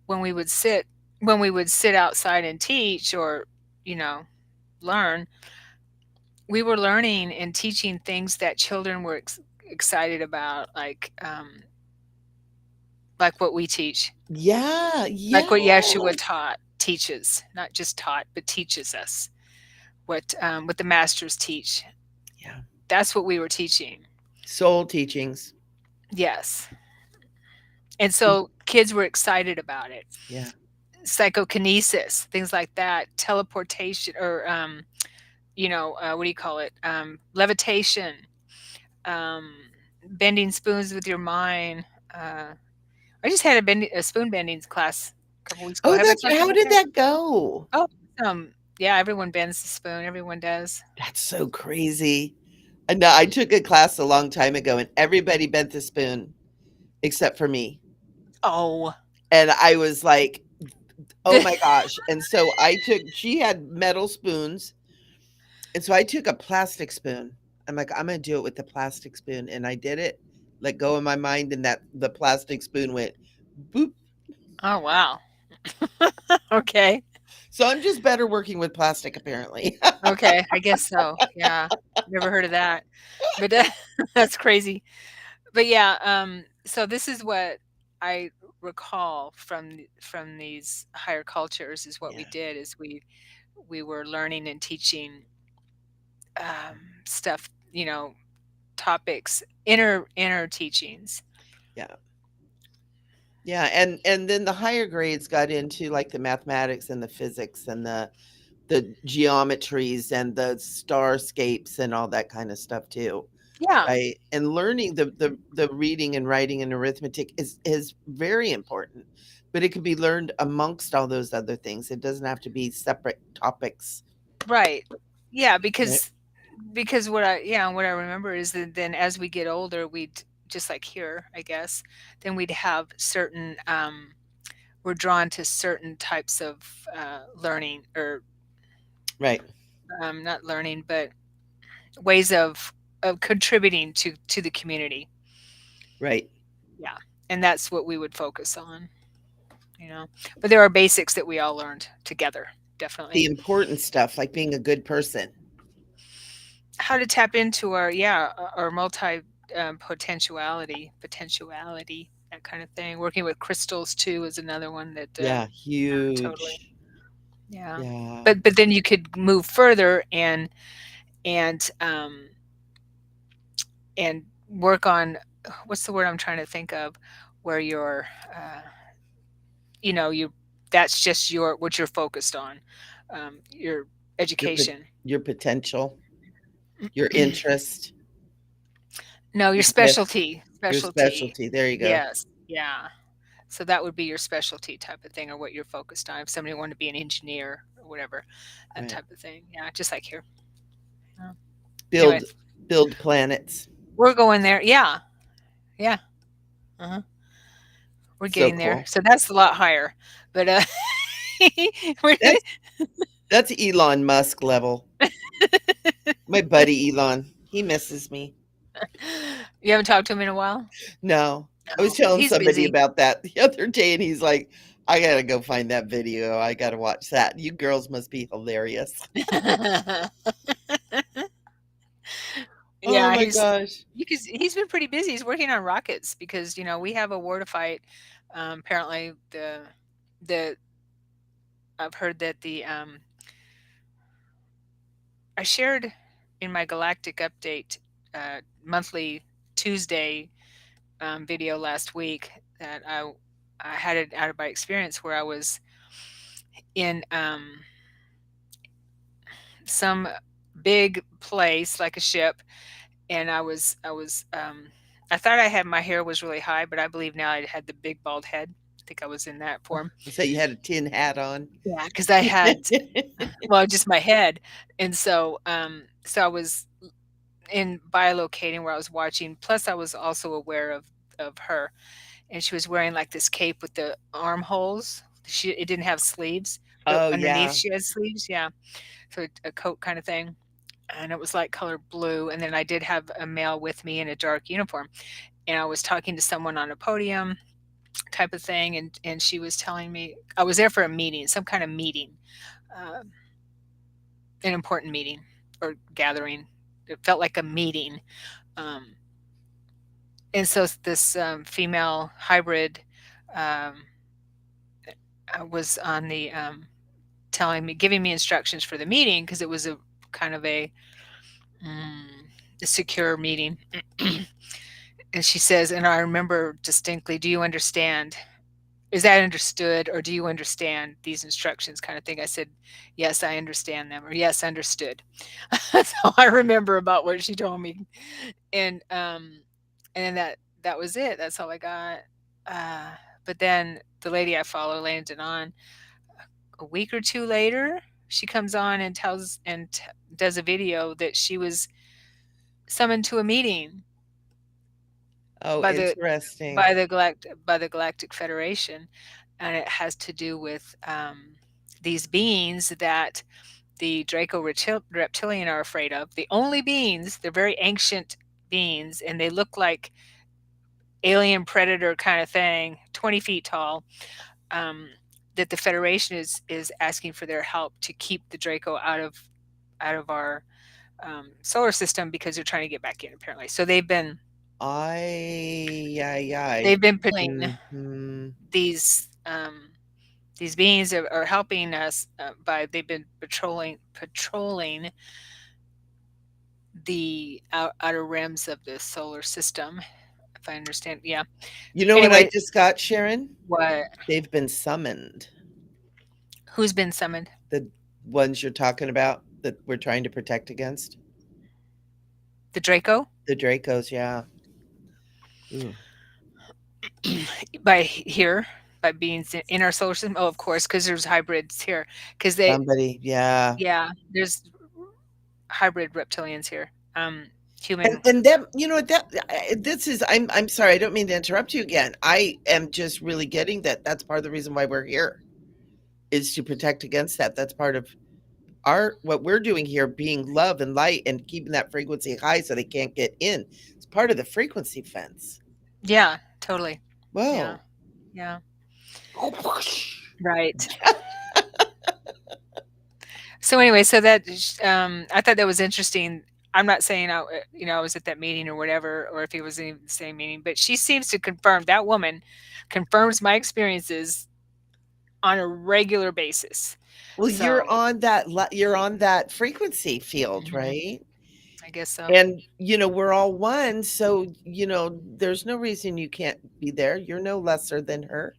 [SPEAKER 2] when we would sit when we would sit outside and teach or, you know, learn, we were learning and teaching things that children were excited about, like what we teach,
[SPEAKER 1] Yeah.
[SPEAKER 2] like what Yeshua
[SPEAKER 1] Yes.
[SPEAKER 2] teaches, not just taught, but teaches us what the masters teach.
[SPEAKER 1] Yeah.
[SPEAKER 2] That's what we were teaching.
[SPEAKER 1] Soul teachings.
[SPEAKER 2] Yes, and so kids were excited about it.
[SPEAKER 1] Yeah.
[SPEAKER 2] Psychokinesis, things like that, teleportation, or what do you call it? Levitation, um, bending spoons with your mind. Uh, I just had a spoon bending class a couple weeks ago.
[SPEAKER 1] Oh,
[SPEAKER 2] Have I
[SPEAKER 1] that's
[SPEAKER 2] talked
[SPEAKER 1] how
[SPEAKER 2] about
[SPEAKER 1] did
[SPEAKER 2] that?
[SPEAKER 1] that go?
[SPEAKER 2] Oh, yeah, everyone bends the spoon. Everyone does.
[SPEAKER 1] That's so crazy. And I took a class a long time ago and everybody bent the spoon except for me.
[SPEAKER 2] Oh,
[SPEAKER 1] And I was like, oh my gosh. And so she had metal spoons. And so I took a plastic spoon. I'm like, I'm going to do it with the plastic spoon. And I did it, let go of my mind. And the plastic spoon went boop.
[SPEAKER 2] oh wow. Okay,
[SPEAKER 1] So I'm just better working with plastic, apparently.
[SPEAKER 2] okay. I guess so. Yeah, never heard of that, but that's crazy. But yeah, so this is what I recall from these higher cultures is what we
[SPEAKER 1] Yeah.
[SPEAKER 2] did is we were learning and teaching stuff, topics, inner teachings.
[SPEAKER 1] Yeah. Yeah. And then the higher grades got into like the mathematics and the physics and the geometries and the starscapes and all that kind of stuff too.
[SPEAKER 2] Yeah,
[SPEAKER 1] Right, and learning the reading and writing and arithmetic is very important, but it can be learned amongst all those other things. It doesn't have to be separate topics,
[SPEAKER 2] right. Yeah,
[SPEAKER 1] right?
[SPEAKER 2] what I remember is that then as we get older, we'd just like here, I guess, then we'd have certain we're drawn to certain types of learning, or
[SPEAKER 1] Right.
[SPEAKER 2] not learning, but ways of contributing to the community.
[SPEAKER 1] Right.
[SPEAKER 2] Yeah, and that's what we would focus on, you know. But there are basics that we all learned together,
[SPEAKER 1] The
[SPEAKER 2] definitely.
[SPEAKER 1] important stuff, like being a good person.
[SPEAKER 2] How to tap into our, yeah, our multi potentiality, that kind of thing. Working with crystals too is another one that
[SPEAKER 1] Yeah,
[SPEAKER 2] totally,
[SPEAKER 1] huge.
[SPEAKER 2] yeah.
[SPEAKER 1] Yeah.
[SPEAKER 2] But then you could move further and and work on, what's the word I'm trying to think of, where you're you, that's just what you're focused on, your
[SPEAKER 1] Your
[SPEAKER 2] education.
[SPEAKER 1] your potential, your interest,
[SPEAKER 2] No, your
[SPEAKER 1] your gift, your
[SPEAKER 2] specialty.
[SPEAKER 1] specialty. There you go.
[SPEAKER 2] Yes, yeah. So that would be your specialty type of thing, or what you're focused on. If somebody wanted to be an engineer or whatever, that
[SPEAKER 1] Right.
[SPEAKER 2] type of thing. Yeah, just like here. Yeah. Anyway,
[SPEAKER 1] Build build planets.
[SPEAKER 2] we're going there. Yeah, yeah. Uh-huh. We're
[SPEAKER 1] So
[SPEAKER 2] getting there.
[SPEAKER 1] cool.
[SPEAKER 2] So that's a lot higher. But we're
[SPEAKER 1] That's that's Elon Musk level. My buddy Elon. He misses me.
[SPEAKER 2] you haven't talked to him in a while?
[SPEAKER 1] No. I was
[SPEAKER 2] No,
[SPEAKER 1] telling
[SPEAKER 2] he's
[SPEAKER 1] somebody
[SPEAKER 2] busy.
[SPEAKER 1] about that the other day, and he's like, I gotta go find that video. I gotta watch that. You girls must be hilarious. Oh
[SPEAKER 2] Yeah,
[SPEAKER 1] my gosh.
[SPEAKER 2] because he's been pretty busy. He's working on rockets because, we have a war to fight. Apparently the I've heard that I shared in my galactic update monthly Tuesday video last week that I had an out of body experience where I was in some big place like a ship, and I thought I had my hair was really high, but I believe now I had the big bald head. I think I was in that form.
[SPEAKER 1] So you had a tin hat on.
[SPEAKER 2] Yeah, because I had, well, just my head, and so I was in bilocating where I was watching. Plus, I was also aware of her, and she was wearing like this cape with the armholes. It didn't have sleeves, but
[SPEAKER 1] Oh
[SPEAKER 2] underneath
[SPEAKER 1] yeah.
[SPEAKER 2] she had sleeves. Yeah, so a coat kind of thing, and it was like color blue. And then I did have a male with me in a dark uniform, and I was talking to someone on a podium type of thing, and she was telling me I was there for a meeting, some kind of meeting, uh, an important meeting or gathering. It felt like a meeting. Um, and so this female hybrid um, was on the telling me, giving me instructions for the meeting because it was a kind of mm, a secure meeting. And she says, and I remember distinctly, do you understand? Is that understood, or do you understand these instructions, kind of thing? I said, yes, I understand them, or yes, understood. So I remember about what she told me. And then that was it. That's all I got. Uh, but then the lady I follow landed on a week or two later. She comes on and does a video that she was summoned to a meeting
[SPEAKER 1] Oh,
[SPEAKER 2] by the
[SPEAKER 1] interesting.
[SPEAKER 2] by the Galactic Federation, and it has to do with these beings that the Reptilian are afraid of. The only beings, they're very ancient beings, and they look like alien predator kind of thing, 20 feet tall. Um, that the Federation is asking for their help to keep the Draco out of our solar system because they're trying to get back in apparently. So
[SPEAKER 1] Ay, ay, ay.
[SPEAKER 2] they've been patrolling
[SPEAKER 1] Mhm.
[SPEAKER 2] these these beings are helping us by they've been patrolling the outer rims of the solar system, if I understand. Yeah.
[SPEAKER 1] You know what I
[SPEAKER 2] Anyway,
[SPEAKER 1] just got, Sharon?
[SPEAKER 2] what?
[SPEAKER 1] They've been summoned.
[SPEAKER 2] Who's been summoned?
[SPEAKER 1] The ones you're talking about that we're trying to protect against?
[SPEAKER 2] The Draco?
[SPEAKER 1] The Dracos, yeah. Ooh,
[SPEAKER 2] By here, by beings in our solar system. Oh, of course, because there's hybrids here. Because
[SPEAKER 1] somebody, yeah.
[SPEAKER 2] yeah, there's hybrid reptilians here. human.
[SPEAKER 1] And that, this is, I'm sorry, I don't mean to interrupt you again. I am just really getting that that's part of the reason why we're here, is to protect against that. That's part of our, what we're doing here, being love and light and keeping that frequency high so they can't get in. It's part of the frequency fence.
[SPEAKER 2] Yeah, totally. Yeah,
[SPEAKER 1] Whoa.
[SPEAKER 2] yeah, right. So anyway, so that I thought that was interesting. I'm not saying I was at that meeting or whatever, or if he was in the same meeting, but she seems to confirm, that woman confirms my experiences on a regular basis.
[SPEAKER 1] Well,
[SPEAKER 2] So
[SPEAKER 1] you're on that frequency field,
[SPEAKER 2] mhm,
[SPEAKER 1] right?
[SPEAKER 2] I guess so.
[SPEAKER 1] And we're all one, so there's no reason you can't be there. You're no lesser than her.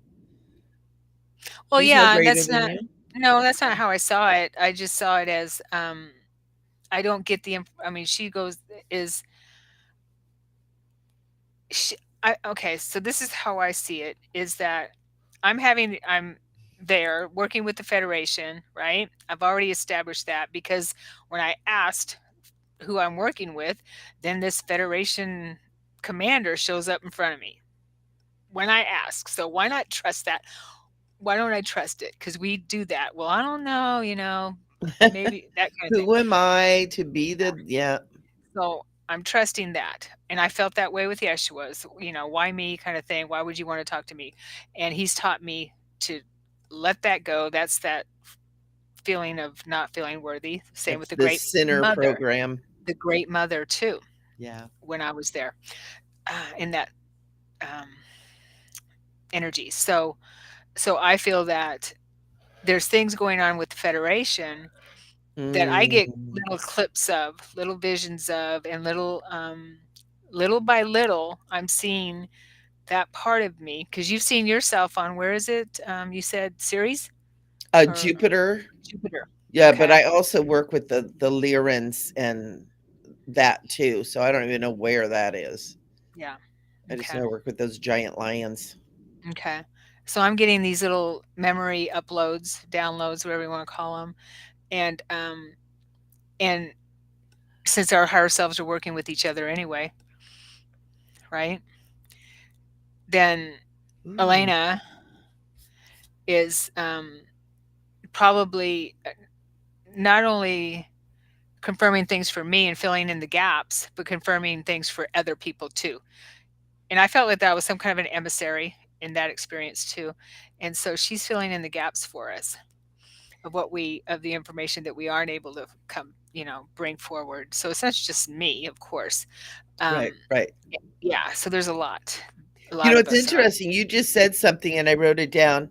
[SPEAKER 2] Well,
[SPEAKER 1] She's no
[SPEAKER 2] yeah, and
[SPEAKER 1] greater
[SPEAKER 2] that's
[SPEAKER 1] than
[SPEAKER 2] not,
[SPEAKER 1] you.
[SPEAKER 2] no, that's not how I saw it. I just saw it as I don't get I mean, she goes is sh okay, so this is how I see it, is that I'm there working with the Federation, right? I've already established that because when I asked who I'm working with, then this Federation commander shows up in front of me when I ask. So why not trust that? Why don't I trust it? Because we do that. Well, I don't know, maybe that kind of thing.
[SPEAKER 1] Who am I to be the, yeah.
[SPEAKER 2] So I'm trusting that. And I felt that way with Yeshua's, why me kind of thing. Why would you want to talk to me? And he's taught me to let that go. That's that feeling of not feeling worthy. Same with
[SPEAKER 1] That's the sinner program.
[SPEAKER 2] the great mother too,
[SPEAKER 1] Yeah.
[SPEAKER 2] when I was there in that um, energy. So I feel that there's things going on with the Federation that I get
[SPEAKER 1] Mm.
[SPEAKER 2] little clips of, little visions of, and little by little, I'm seeing that part of me, because you've seen yourself on, where is it? You said Ceres or
[SPEAKER 1] Jupiter.
[SPEAKER 2] Jupiter.
[SPEAKER 1] Yeah, but
[SPEAKER 2] Okay.
[SPEAKER 1] I also work with the Lyrans and that too. So I don't even know where that is.
[SPEAKER 2] Yeah.
[SPEAKER 1] I just
[SPEAKER 2] Okay.
[SPEAKER 1] know I work with those giant lions.
[SPEAKER 2] Okay. So I'm getting these little memory uploads, downloads, whatever you want to call them, and since our higher selves are working with each other anyway, right? Then
[SPEAKER 1] Ooh.
[SPEAKER 2] Elena is probably not only confirming things for me and filling in the gaps, but confirming things for other people too. And I felt like that was some kind of an emissary in that experience too. And so she's filling in the gaps for us of the information that we aren't able to bring forward. So it's not just me, of course.
[SPEAKER 1] Right,
[SPEAKER 2] Um,
[SPEAKER 1] right.
[SPEAKER 2] yeah. So there's a lot of
[SPEAKER 1] It's
[SPEAKER 2] us are.
[SPEAKER 1] interesting. You just said something and I wrote it down.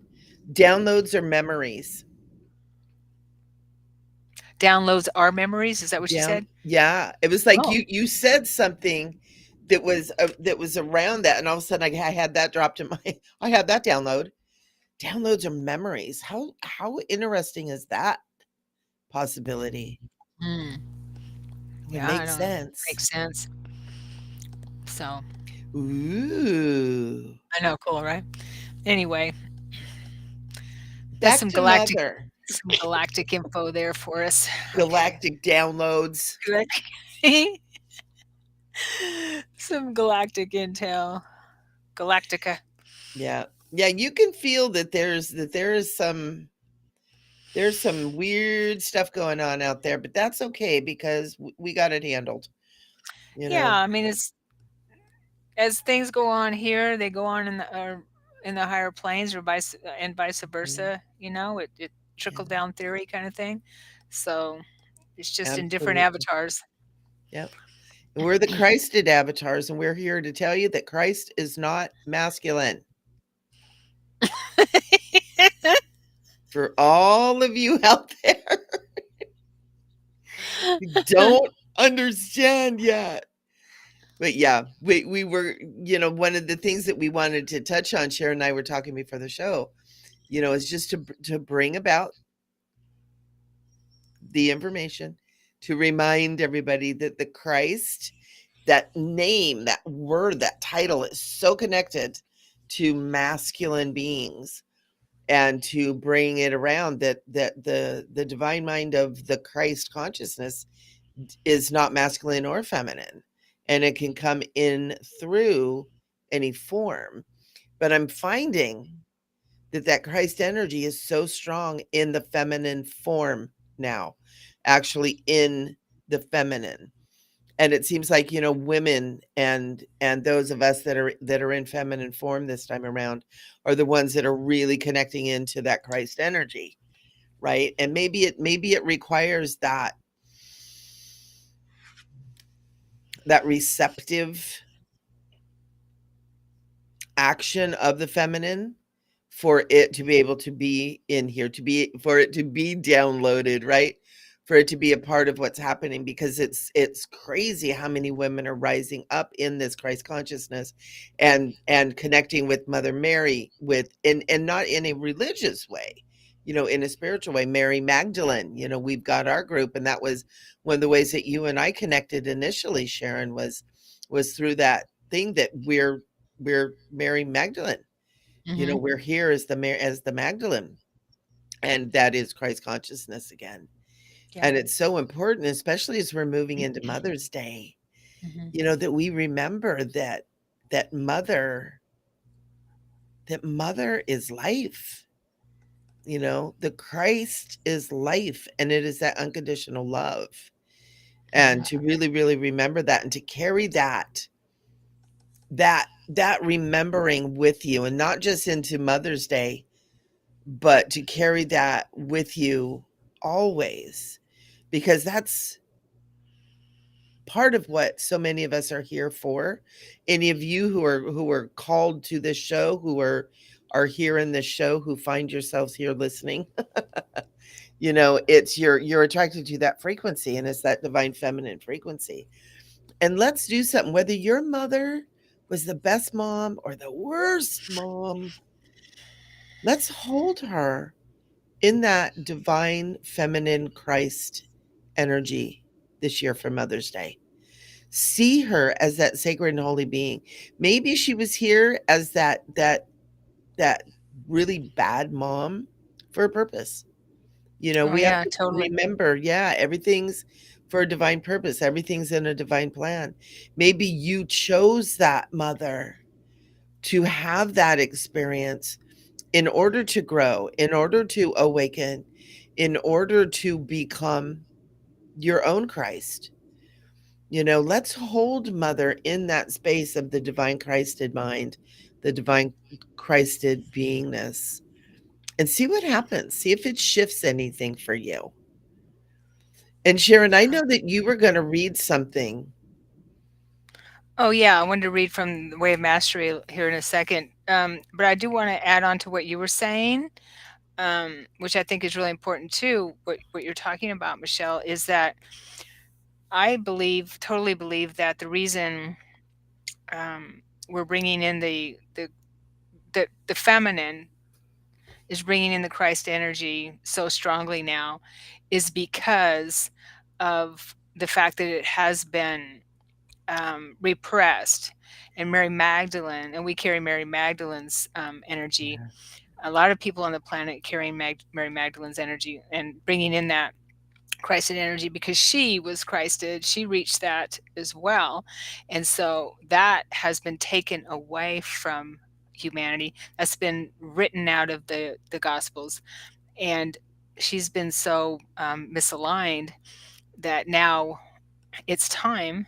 [SPEAKER 1] Downloads are memories.
[SPEAKER 2] Downloads our memories. Is that what you
[SPEAKER 1] Down,
[SPEAKER 2] said?
[SPEAKER 1] yeah. It was like
[SPEAKER 2] Oh.
[SPEAKER 1] you said something that was around that, and all of a sudden I had that dropped in my. I had that download. Downloads are memories. How interesting is that possibility?
[SPEAKER 2] Mm,
[SPEAKER 1] It would
[SPEAKER 2] yeah, I
[SPEAKER 1] make
[SPEAKER 2] don't know.
[SPEAKER 1] sense.
[SPEAKER 2] Makes sense. So
[SPEAKER 1] Ooh,
[SPEAKER 2] I know, cool, right? Anyway, that's
[SPEAKER 1] back to mother.
[SPEAKER 2] some galactic info there for us. Okay.
[SPEAKER 1] Galactic downloads.
[SPEAKER 2] Galactic- some galactic intel. Galactica.
[SPEAKER 1] Yeah, yeah. You can feel that there's some weird stuff going on out there, but that's okay because we got it handled. You
[SPEAKER 2] Yeah,
[SPEAKER 1] know.
[SPEAKER 2] I mean, it's as things go on here, they go on in the higher planes, or vice
[SPEAKER 1] Mhm.
[SPEAKER 2] versa. It trickle
[SPEAKER 1] Yeah,
[SPEAKER 2] down theory kind of thing. So it's just in different
[SPEAKER 1] absolutely.
[SPEAKER 2] avatars.
[SPEAKER 1] Yep. And we're the Christed avatars, and we're here to tell you that Christ is not masculine. For all of you out there who don't understand yet. But yeah, we were, one of the things that we wanted to touch on, Sharon and I were talking before the show, is just to bring about the information to remind everybody that the Christ, that name, that word, that title is so connected to masculine beings, and to bring it around that the divine mind of the Christ consciousness is not masculine or feminine. and it can come in through any form. But I'm finding that that Christ energy is so strong in the feminine form now, actually in the feminine. And it seems like, you know, women and those of us that are in feminine form this time around are the ones that are really connecting into that Christ energy, right? And maybe it requires that receptive action of the feminine for it to be able to be in here, to be for it to be downloaded, right? For it to be a part of what's happening, because it's crazy how many women are rising up in this Christ consciousness and connecting with Mother Mary, with and not in a religious way, you know, in a spiritual way. Mary Magdalene, you know, we've got our group, and that was one of the ways that you and I connected initially, Sharon, was through that thing that we're Mary Magdalene. You know,
[SPEAKER 2] Mhm.
[SPEAKER 1] we're here as as the Magdalene, and that is Christ consciousness again.
[SPEAKER 2] Yeah.
[SPEAKER 1] And it's so important, especially as we're moving into Mother's Day,
[SPEAKER 2] Mhm.
[SPEAKER 1] you know, that we remember that mother that mother is life. You know, the Christ is life, and it is that unconditional love. And
[SPEAKER 2] Mhm.
[SPEAKER 1] to really, really remember that, and to carry that remembering with you, and not just into Mother's Day, but to carry that with you always, because that's part of what so many of us are here for. Any of you who are called to this show, who are here in this show, who find yourselves here listening, you know, it's you're attracted to that frequency, and it's that divine feminine frequency. And let's do something, whether your mother was the best mom or the worst mom, let's hold her in that divine feminine Christ energy this year for Mother's Day. See her as that sacred and holy being. Maybe she was here as that really bad mom for a purpose. You know,
[SPEAKER 2] Oh
[SPEAKER 1] we have
[SPEAKER 2] yeah,
[SPEAKER 1] to
[SPEAKER 2] totally.
[SPEAKER 1] remember, yeah, everything's for a divine purpose. Everything's in a divine plan. Maybe you chose that mother to have that experience in order to grow, in order to awaken, in order to become your own Christ. You know, let's hold Mother in that space of the divine Christed mind, the divine Christed beingness, and see what happens. See if it shifts anything for you. And Sharon, I know that you were going to read something.
[SPEAKER 2] Oh yeah, I wanted to read from the Way of Mastery here in a second. But I do want to add on to what you were saying, which I think is really important too. What you're talking about, Michelle, is that I believe, totally believe that the reason we're bringing in the feminine is bringing in the Christ energy so strongly now is because of the fact that it has been repressed. And Mary Magdalene, and we carry Mary Magdalene's energy.
[SPEAKER 1] Yeah,
[SPEAKER 2] A lot of people on the planet carrying Mary Magdalene's energy and bringing in that Christed energy because she was Christed. She reached that as well. And so that has been taken away from humanity. That's been written out of the Gospels. And she's been so misaligned that now it's time.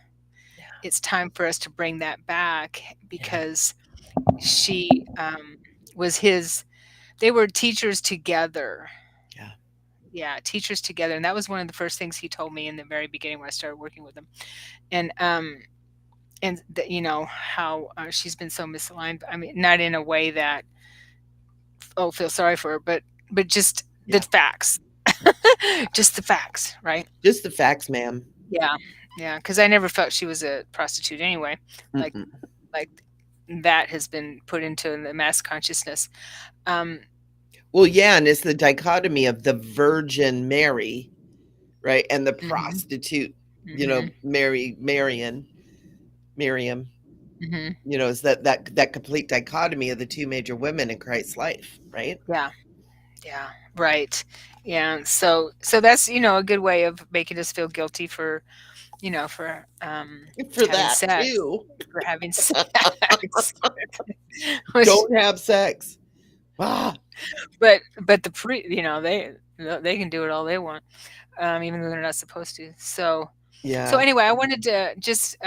[SPEAKER 2] It's time for us to bring that back
[SPEAKER 1] yeah,
[SPEAKER 2] because she was his, they were teachers together.
[SPEAKER 1] yeah,
[SPEAKER 2] Yeah, teachers together. And that was one of the first things he told me in the very beginning when I started working with him. And you know how she's been so misaligned. I mean, not in a way that oh feel sorry for her, but just the
[SPEAKER 1] yeah.
[SPEAKER 2] facts, just the facts, right?
[SPEAKER 1] Just the facts, ma'am.
[SPEAKER 2] Yeah, yeah. Because I never felt she was a prostitute anyway. Like
[SPEAKER 1] Mm-mm.
[SPEAKER 2] like that has been put into the mass consciousness. Um,
[SPEAKER 1] Well, yeah, and it's the dichotomy of the Virgin Mary, right, and the
[SPEAKER 2] mhm,
[SPEAKER 1] prostitute, you know,
[SPEAKER 2] mhm,
[SPEAKER 1] Miriam.
[SPEAKER 2] mhm.
[SPEAKER 1] You know, is that complete dichotomy of the two major women in Christ's life, right?
[SPEAKER 2] Yeah, yeah, right. Yeah. So that's a good way of making us feel guilty for for
[SPEAKER 1] For
[SPEAKER 2] having
[SPEAKER 1] that
[SPEAKER 2] sex,
[SPEAKER 1] too.
[SPEAKER 2] for having sex, which,
[SPEAKER 1] Don't have sex. Ah,
[SPEAKER 2] but they can do it all they want, even though they're not supposed to. So
[SPEAKER 1] yeah.
[SPEAKER 2] anyway, I wanted to just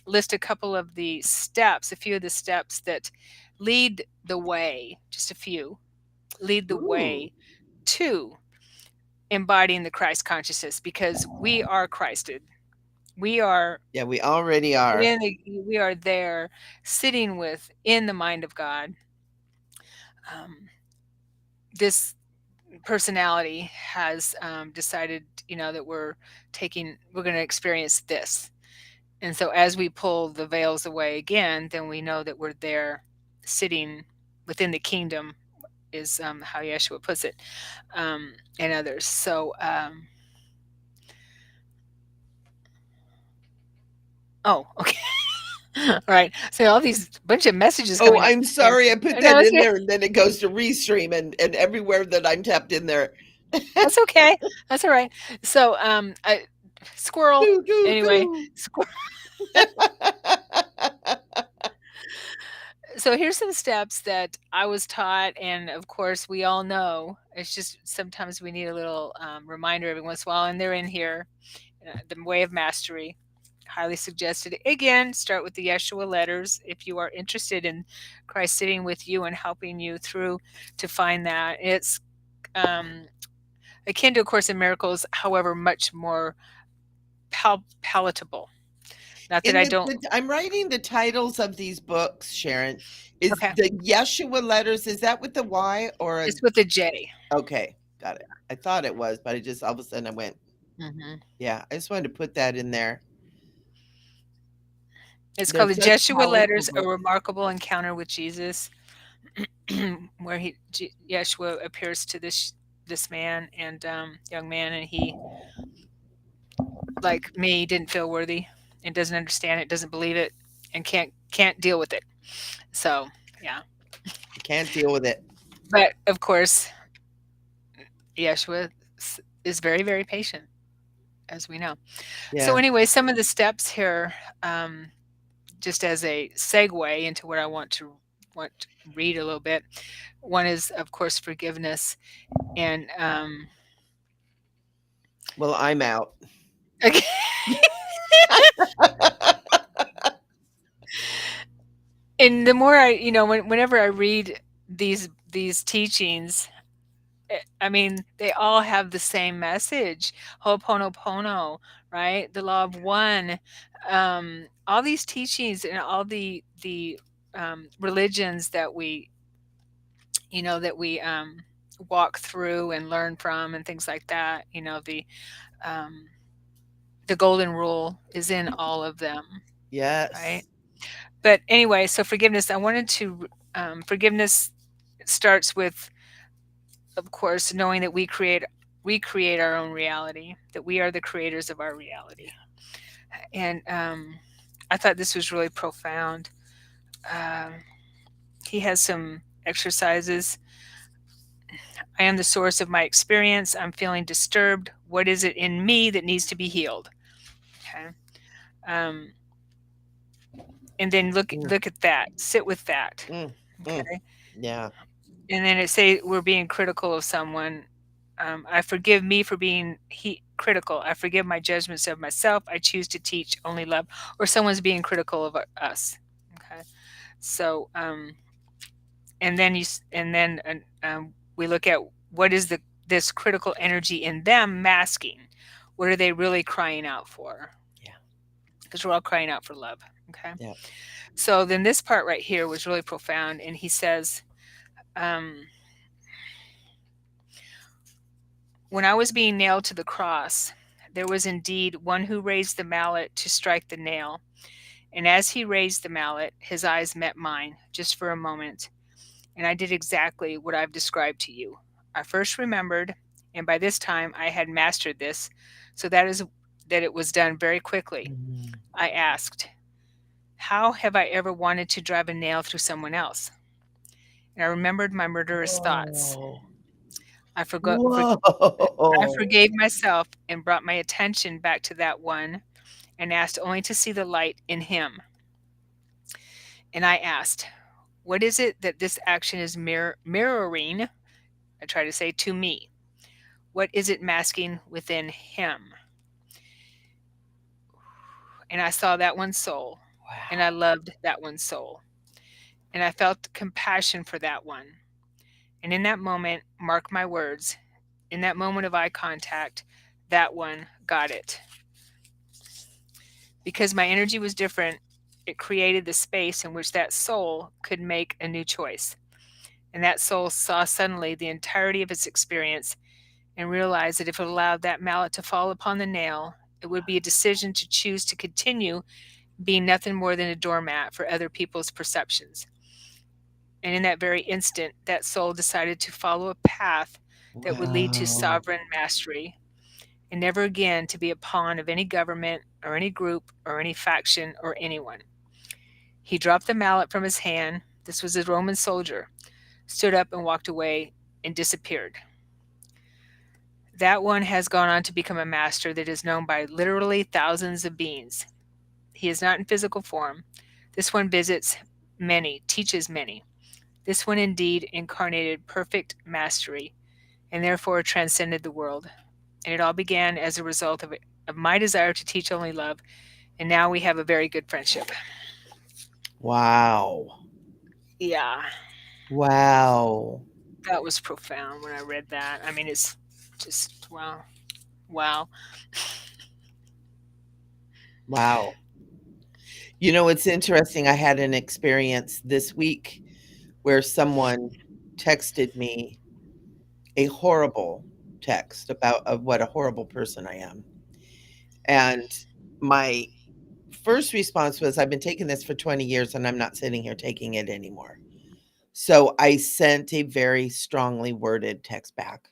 [SPEAKER 2] list a couple of the steps, a few of the steps that lead the way, just a few, lead the
[SPEAKER 1] Ooh.
[SPEAKER 2] way to embodying the Christ consciousness, because we are Christed. We are
[SPEAKER 1] Yeah, we already are.
[SPEAKER 2] we are there, sitting with in the mind of God. Um, this personality has decided, that we're going to experience this. And so as we pull the veils away again, then we know that we're there, sitting within the kingdom, is how Yeshua puts it, and others. Oh, okay. All right. So all these bunch of messages
[SPEAKER 1] Oh,
[SPEAKER 2] coming up
[SPEAKER 1] I'm
[SPEAKER 2] here.
[SPEAKER 1] sorry I put
[SPEAKER 2] No,
[SPEAKER 1] that
[SPEAKER 2] that's
[SPEAKER 1] in
[SPEAKER 2] okay.
[SPEAKER 1] there, and then it goes to restream and everywhere that I'm tapped in there.
[SPEAKER 2] That's okay. That's all right. So, squirrel.
[SPEAKER 1] Doo, doo,
[SPEAKER 2] Anyway,
[SPEAKER 1] doo.
[SPEAKER 2] so here's some steps that I was taught, and of course we all know. It's just sometimes we need a little reminder every once in a while, and they're in here. The Way of Mastery, highly suggested. Again, start with the Yeshua letters if you are interested in Christ sitting with you and helping you through to find that. It's um, akin to A Course in Miracles, however, much more palatable. Not that
[SPEAKER 1] In
[SPEAKER 2] I don't.
[SPEAKER 1] I'm writing the titles of these books, Sharon. Is
[SPEAKER 2] Okay,
[SPEAKER 1] the Yeshua letters, is that with the Y or a
[SPEAKER 2] it's with a J.
[SPEAKER 1] okay, got it. I thought it was, but I just all of a sudden I went,
[SPEAKER 2] Mhm.
[SPEAKER 1] yeah, I just wanted to put that in there.
[SPEAKER 2] It's
[SPEAKER 1] They're
[SPEAKER 2] called the
[SPEAKER 1] such
[SPEAKER 2] Jeshua
[SPEAKER 1] powerful
[SPEAKER 2] Letters: A
[SPEAKER 1] books.
[SPEAKER 2] Remarkable Encounter with Jesus, where Yeshua appears to this man and young man, and he, like me, didn't feel worthy and doesn't understand it, doesn't believe it, and can't deal with it. So yeah,
[SPEAKER 1] I can't deal with it.
[SPEAKER 2] but of course, Yeshua is very, very patient, as we know. So
[SPEAKER 1] Yeah.
[SPEAKER 2] anyway, some of the steps here, um, just as a segue into what I want to read a little bit. One is, of course, forgiveness, and
[SPEAKER 1] Well, I'm out.
[SPEAKER 2] okay. And the more whenever I read these teachings, I mean, they all have the same message. Ho'oponopono, right? The law of one. All these teachings and all the religions that we walk through and learn from and things like that. Um, the golden rule is in all of them, right?
[SPEAKER 1] Yes.
[SPEAKER 2] But anyway, so forgiveness. I wanted to forgiveness starts with, of course, knowing that we create our own reality, that we are the creators of our reality. And I thought this was really profound. Um, he has some exercises. I am the source of my experience. I'm feeling disturbed. What is it in me that needs to be healed? Okay. Um, and then look
[SPEAKER 1] Mm,
[SPEAKER 2] look at that. Sit with that.
[SPEAKER 1] mm, mm.
[SPEAKER 2] Okay.
[SPEAKER 1] Yeah.
[SPEAKER 2] And then it say we're being critical of someone. I forgive me for being critical. I forgive my judgments of myself. I choose to teach only love. Or someone's being critical of us. Okay. So we look at what is this critical energy in them masking. What are they really crying out for?
[SPEAKER 1] Yeah.
[SPEAKER 2] Because we're all crying out for love. Okay.
[SPEAKER 1] Yeah.
[SPEAKER 2] So then this part right here was really profound, and he says, um, when I was being nailed to the cross, there was indeed one who raised the mallet to strike the nail. And as he raised the mallet, his eyes met mine just for a moment, and I did exactly what I've described to you. I first remembered, and by this time I had mastered this, so that it was done very quickly.
[SPEAKER 1] Mhm.
[SPEAKER 2] I asked, how have I ever wanted to drive a nail through someone else? And I remembered my murderous thoughts.
[SPEAKER 1] Whoa.
[SPEAKER 2] I forgot. I
[SPEAKER 1] Whoa.
[SPEAKER 2] forgave myself and brought my attention back to that one. and asked only to see the light in him. And I asked, what is it that this action is mirroring? I try to say to me. What is it masking within him? And I saw that one soul, and I
[SPEAKER 1] Wow.
[SPEAKER 2] loved that one soul, and I felt compassion for that one. And in that moment, mark my words, in that moment of eye contact, that one got it. Because my energy was different, it created the space in which that soul could make a new choice. And that soul saw suddenly the entirety of its experience and realized that if it allowed that mallet to fall upon the nail, it would be a decision to choose to continue being nothing more than a doormat for other people's perceptions. And in that very instant, that soul decided to follow a path that would lead to
[SPEAKER 1] Wow.
[SPEAKER 2] sovereign mastery and never again to be a pawn of any government or any group or any faction or anyone. He dropped the mallet from his hand. This was a Roman soldier, stood up and walked away and disappeared. That one has gone on to become a master that is known by literally thousands of beings. He is not in physical form. This one visits many, teaches many. This one indeed incarnated perfect mastery and therefore transcended the world. And it all began as a result of my desire to teach only love. And now we have a very good friendship.
[SPEAKER 1] Wow.
[SPEAKER 2] Yeah,
[SPEAKER 1] Wow.
[SPEAKER 2] that was profound when I read that. I mean, it's just, wow. Wow.
[SPEAKER 1] Wow. You know, it's interesting. I had an experience this week where someone texted me a horrible text about of what a horrible person I am. And my first response was, I've been taking this for 20 years and I'm not sitting here taking it anymore. So I sent a very strongly worded text back.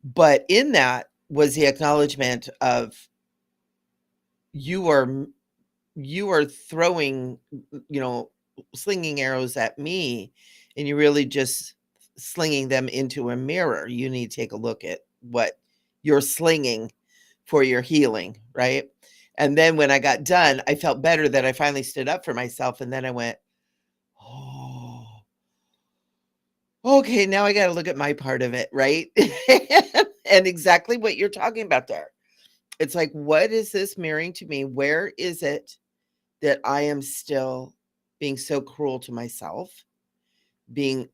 [SPEAKER 1] But in that was the acknowledgement of you are you are throwing, you know, slinging arrows at me, and you're really just slinging them into a mirror. You need to take a look at what you're slinging for your healing, right? And then when I got done, I felt better that I finally stood up for myself. And then I went, oh, okay, now I got to look at my part of it, right? And exactly what you're talking about there. It's like, what is this mirroring to me? Where is it that I am still being so cruel to myself, being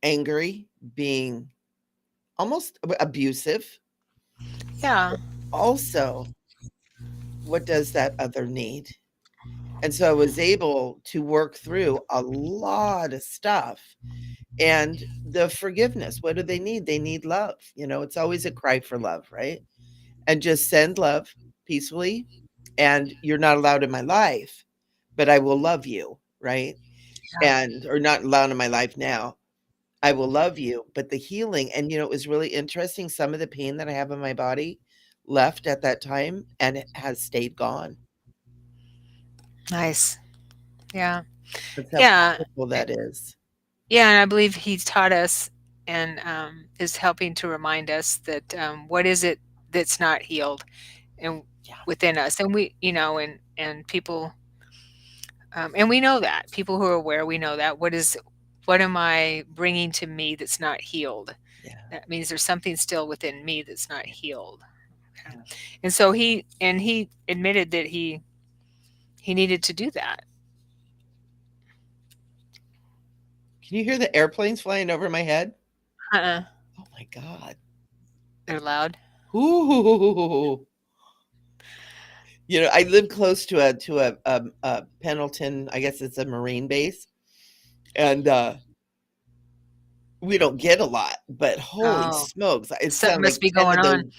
[SPEAKER 1] angry, being almost abusive?
[SPEAKER 2] Yeah.
[SPEAKER 1] Also, what does that other need? And so I was able to work through a lot of stuff. And the forgiveness, what do they need? They need love. You know, it's always a cry for love, right? And just send love peacefully. And you're not allowed in my life, but I will love you, right?
[SPEAKER 2] Yeah.
[SPEAKER 1] And or not allowed in my life now. I will love you. But the healing, and you know, it was really interesting. Some of the pain that I have in my body left at that time and it has stayed gone.
[SPEAKER 2] Nice. Yeah.
[SPEAKER 1] That's how
[SPEAKER 2] Yeah.
[SPEAKER 1] powerful
[SPEAKER 2] Eh,
[SPEAKER 1] that is.
[SPEAKER 2] Yeah. And I believe he's taught us and is helping to remind us that what is it that's not healed and
[SPEAKER 1] Yeah,
[SPEAKER 2] within us. And we, and people, and we know that people who are aware, we know that what am I bringing to me that's not healed?
[SPEAKER 1] yeah,
[SPEAKER 2] That means there's something still within me that's not healed. Okay.
[SPEAKER 1] yeah.
[SPEAKER 2] And so he admitted that he needed to do that.
[SPEAKER 1] Can you hear the airplanes flying over my head?
[SPEAKER 2] Uh-uh.
[SPEAKER 1] Oh my god.
[SPEAKER 2] They're loud.
[SPEAKER 1] Ooh. You know, I live close to a Pendleton, I guess it's a Marine base, and, we don't get a lot, but holy
[SPEAKER 2] Oh,
[SPEAKER 1] smokes, it
[SPEAKER 2] something
[SPEAKER 1] sounded
[SPEAKER 2] must
[SPEAKER 1] like
[SPEAKER 2] be
[SPEAKER 1] 10
[SPEAKER 2] going
[SPEAKER 1] of
[SPEAKER 2] on.
[SPEAKER 1] those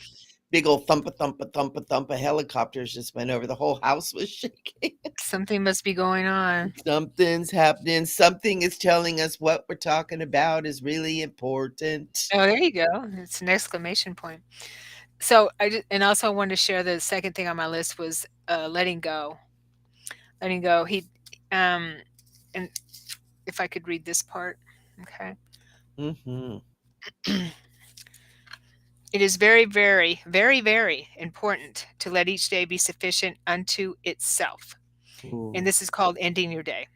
[SPEAKER 1] big old thumpa, thumpa, thumpa, thumpa helicopters just went over. The whole house was shaking.
[SPEAKER 2] Something must be going on.
[SPEAKER 1] Something's happening. Something is telling us what we're talking about is really important.
[SPEAKER 2] Oh, there you go. It's an exclamation point. So and also I wanted to share the second thing on my list was letting go. Letting go. Um, and if I could read this part, okay.
[SPEAKER 1] Mhm.
[SPEAKER 2] It is very, very, very, very important to let each day be sufficient unto itself. And
[SPEAKER 1] Ooh.
[SPEAKER 2] this is called ending your day.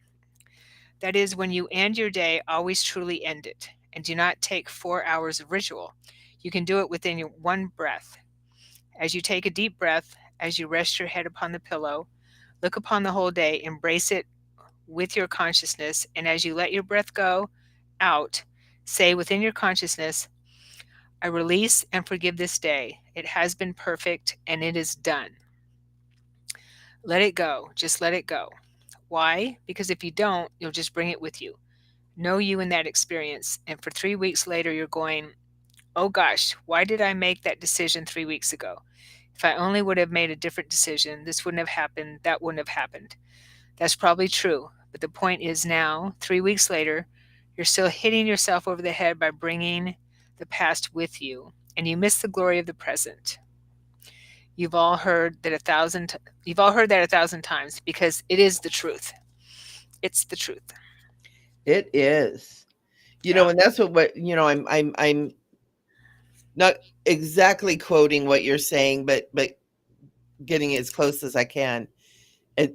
[SPEAKER 2] That is, when you end your day, always truly end it. And do not take 4 hours of ritual. You can do it within your one breath. As you take a deep breath, as you rest your head upon the pillow, look upon the whole day, embrace it with your consciousness. And as you let your breath go out, say within your consciousness, I release and forgive this day. It has been perfect and it is done. Let it go. Just let it go. Why? Because if you don't, you'll just bring it with you. Know you in that experience. And for 3 weeks later, you're going, oh gosh, why did I make that decision 3 weeks ago? If I only would have made a different decision, this wouldn't have happened, that wouldn't have happened. That's probably true. But the point is now, 3 weeks later, you're still hitting yourself over the head by bringing the past with you, and you miss the glory of the present. You've all heard that a thousand you've all heard that 1,000 times because it is the truth. It's the truth.
[SPEAKER 1] It is.
[SPEAKER 2] Yeah.
[SPEAKER 1] And that's I'm not exactly quoting what you're saying, but getting as close as I can.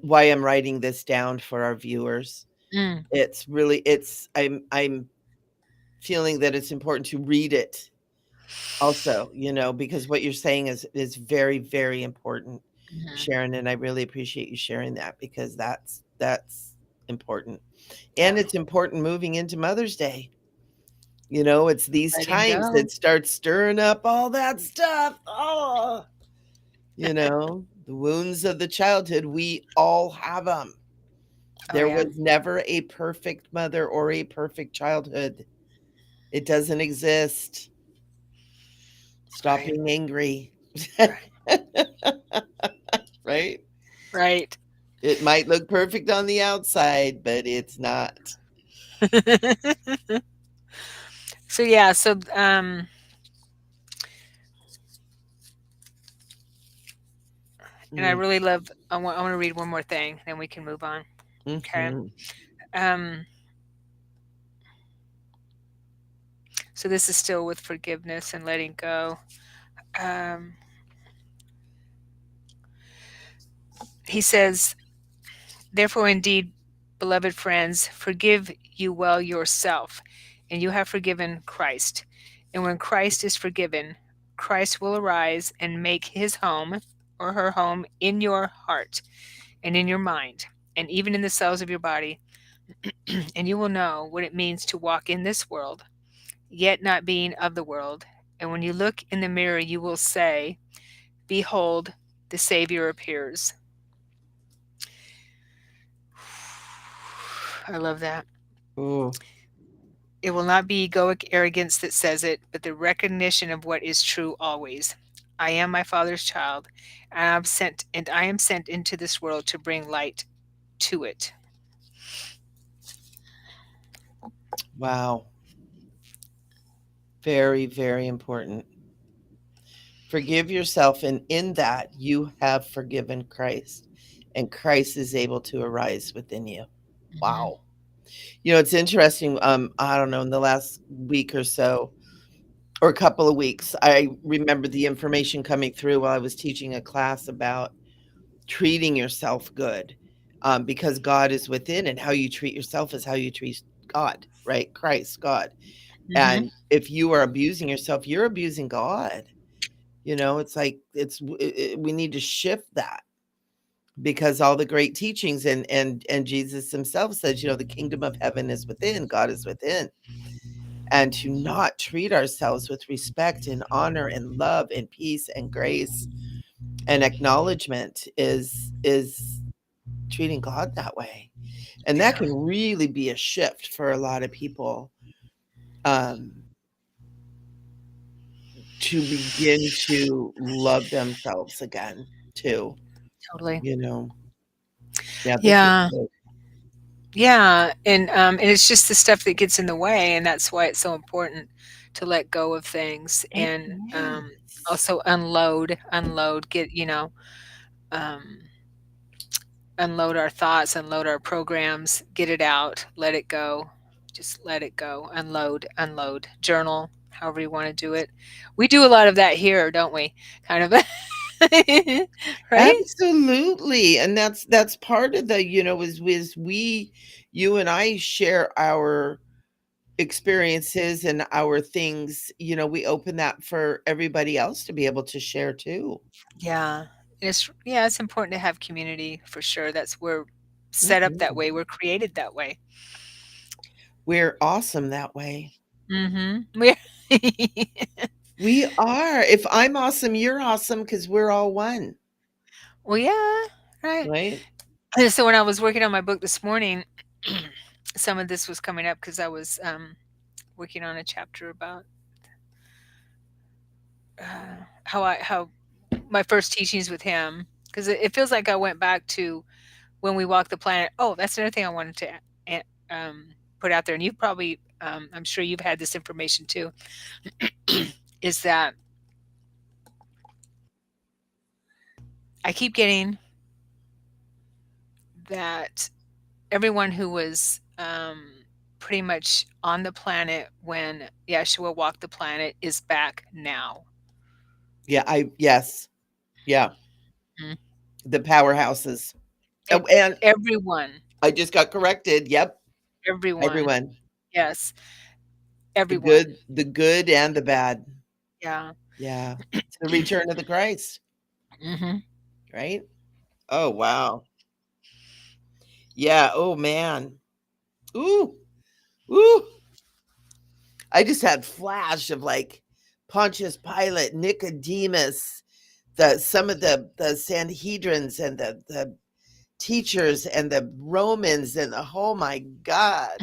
[SPEAKER 1] Why I'm writing this down for our viewers.
[SPEAKER 2] Mm,
[SPEAKER 1] I'm feeling that it's important to read it also, because what you're saying is very, very important,
[SPEAKER 2] mhm.
[SPEAKER 1] Sharon, and I really appreciate you sharing that because that's important. And
[SPEAKER 2] Yeah.
[SPEAKER 1] it's important moving into Mother's Day. It's these
[SPEAKER 2] Letting
[SPEAKER 1] times
[SPEAKER 2] go.
[SPEAKER 1] that start stirring up all that stuff. Oh, the wounds of the childhood, we all have them.
[SPEAKER 2] Oh,
[SPEAKER 1] There
[SPEAKER 2] yeah.
[SPEAKER 1] was never a perfect mother or a perfect childhood. It doesn't exist. Stop
[SPEAKER 2] Right.
[SPEAKER 1] being angry.
[SPEAKER 2] Right.
[SPEAKER 1] Right?
[SPEAKER 2] Right.
[SPEAKER 1] It might look perfect on the outside, but it's not.
[SPEAKER 2] So yeah, and I
[SPEAKER 1] Mm,
[SPEAKER 2] really love I want to read one more thing, then we can move on. Okay.
[SPEAKER 1] mhm.
[SPEAKER 2] Um so this is still with forgiveness and letting go. Um he says, therefore indeed, beloved friends, forgive you well yourself, and you have forgiven Christ. And when Christ is forgiven, Christ will arise and make his home or her home in your heart and in your mind and even in the cells of your body, and you will know what it means to walk in this world, yet not being of the world. And when you look in the mirror, you will say, behold, the Savior appears. I love that.
[SPEAKER 1] Ooh,
[SPEAKER 2] It will not be egoic arrogance that says it, but the recognition of what is true always. I am my Father's child, and I am sent into this world to bring light to it.
[SPEAKER 1] wow. Very, very important. Forgive yourself, and in that, you have forgiven Christ, and Christ is able to arise within you.
[SPEAKER 2] Mhm.
[SPEAKER 1] Wow. It's interesting. I don't know, in the last week or so, or a couple of weeks, I remember the information coming through while I was teaching a class about treating yourself good, because God is within, and how you treat yourself is how you treat God, right? Christ, God.
[SPEAKER 2] Mhm.
[SPEAKER 1] And if you are abusing yourself, you're abusing God. It's like we need to shift that because all the great teachings and Jesus himself says, the kingdom of heaven is within, God is within. And to not treat ourselves with respect and honor and love and peace and grace and acknowledgement is treating God that way. And that
[SPEAKER 2] Yeah,
[SPEAKER 1] can really be a shift for a lot of people, um, to begin to love themselves again too,
[SPEAKER 2] totally.
[SPEAKER 1] you know. Yeah, this is
[SPEAKER 2] Yeah.
[SPEAKER 1] good.
[SPEAKER 2] Yeah, and it's just the stuff that gets in the way, and that's why it's so important to let go of things
[SPEAKER 1] It
[SPEAKER 2] and,
[SPEAKER 1] is.
[SPEAKER 2] also unload, get unload our thoughts, unload our programs, get it out, let it go. Just let it go. Unload, unload. Journal. however you want to do it. We do a lot of that here, don't we? Kind of, right?
[SPEAKER 1] Absolutely. And that's part of the, is we, you and I share our experiences and our things, we open that for everybody else to be able to share too.
[SPEAKER 2] Yeah. It's important to have community for sure. We're set up that
[SPEAKER 1] Mhm.
[SPEAKER 2] way. We're created that way.
[SPEAKER 1] We're awesome that way.
[SPEAKER 2] Mhm. We're
[SPEAKER 1] We are. If I'm awesome, you're awesome because we're all one,
[SPEAKER 2] Well, yeah, right.
[SPEAKER 1] right?
[SPEAKER 2] And so when I was working on my book this morning, some of this was coming up because I was, working on a chapter about, how my first teachings with him, 'cause it feels like I went back to when we walked the planet. Oh, that's another thing I wanted to a put out there, and you've probably, I'm sure you've had this information too, is that I keep getting that everyone who was, pretty much on the planet when Yeshua walked the planet is back now.
[SPEAKER 1] Yeah, yes. Yeah,
[SPEAKER 2] Mhm.
[SPEAKER 1] the powerhouses.
[SPEAKER 2] E
[SPEAKER 1] Oh, and
[SPEAKER 2] Everyone,
[SPEAKER 1] I just got corrected. Yep,
[SPEAKER 2] everyone.
[SPEAKER 1] everyone.
[SPEAKER 2] Yes,
[SPEAKER 1] The
[SPEAKER 2] everyone.
[SPEAKER 1] good, the good and the bad.
[SPEAKER 2] Yeah.
[SPEAKER 1] Yeah. It's the return of the Christ,
[SPEAKER 2] Mhm.
[SPEAKER 1] right? Oh, wow. Yeah. Oh, man. Ooh. Ooh. I just had flash of like Pontius Pilate, Nicodemus, some of the Sanhedrins and the teachers and the Romans and oh my God.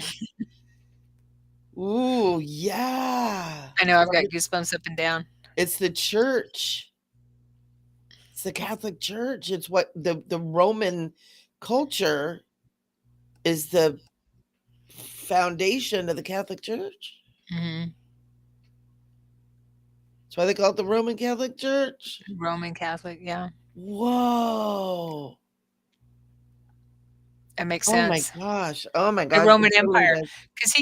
[SPEAKER 1] Ooh, yeah.
[SPEAKER 2] I know I've got goosebumps up and down.
[SPEAKER 1] It's the church. It's the Catholic Church. It's what the Roman culture is the foundation of the Catholic Church.
[SPEAKER 2] Mhm.
[SPEAKER 1] That's why they call it the Roman Catholic Church.
[SPEAKER 2] Roman Catholic, yeah.
[SPEAKER 1] Whoa.
[SPEAKER 2] That makes
[SPEAKER 1] Oh my
[SPEAKER 2] sense.
[SPEAKER 1] gosh. Oh my
[SPEAKER 2] The
[SPEAKER 1] gosh. It
[SPEAKER 2] Roman
[SPEAKER 1] totally
[SPEAKER 2] Empire,
[SPEAKER 1] does.
[SPEAKER 2] because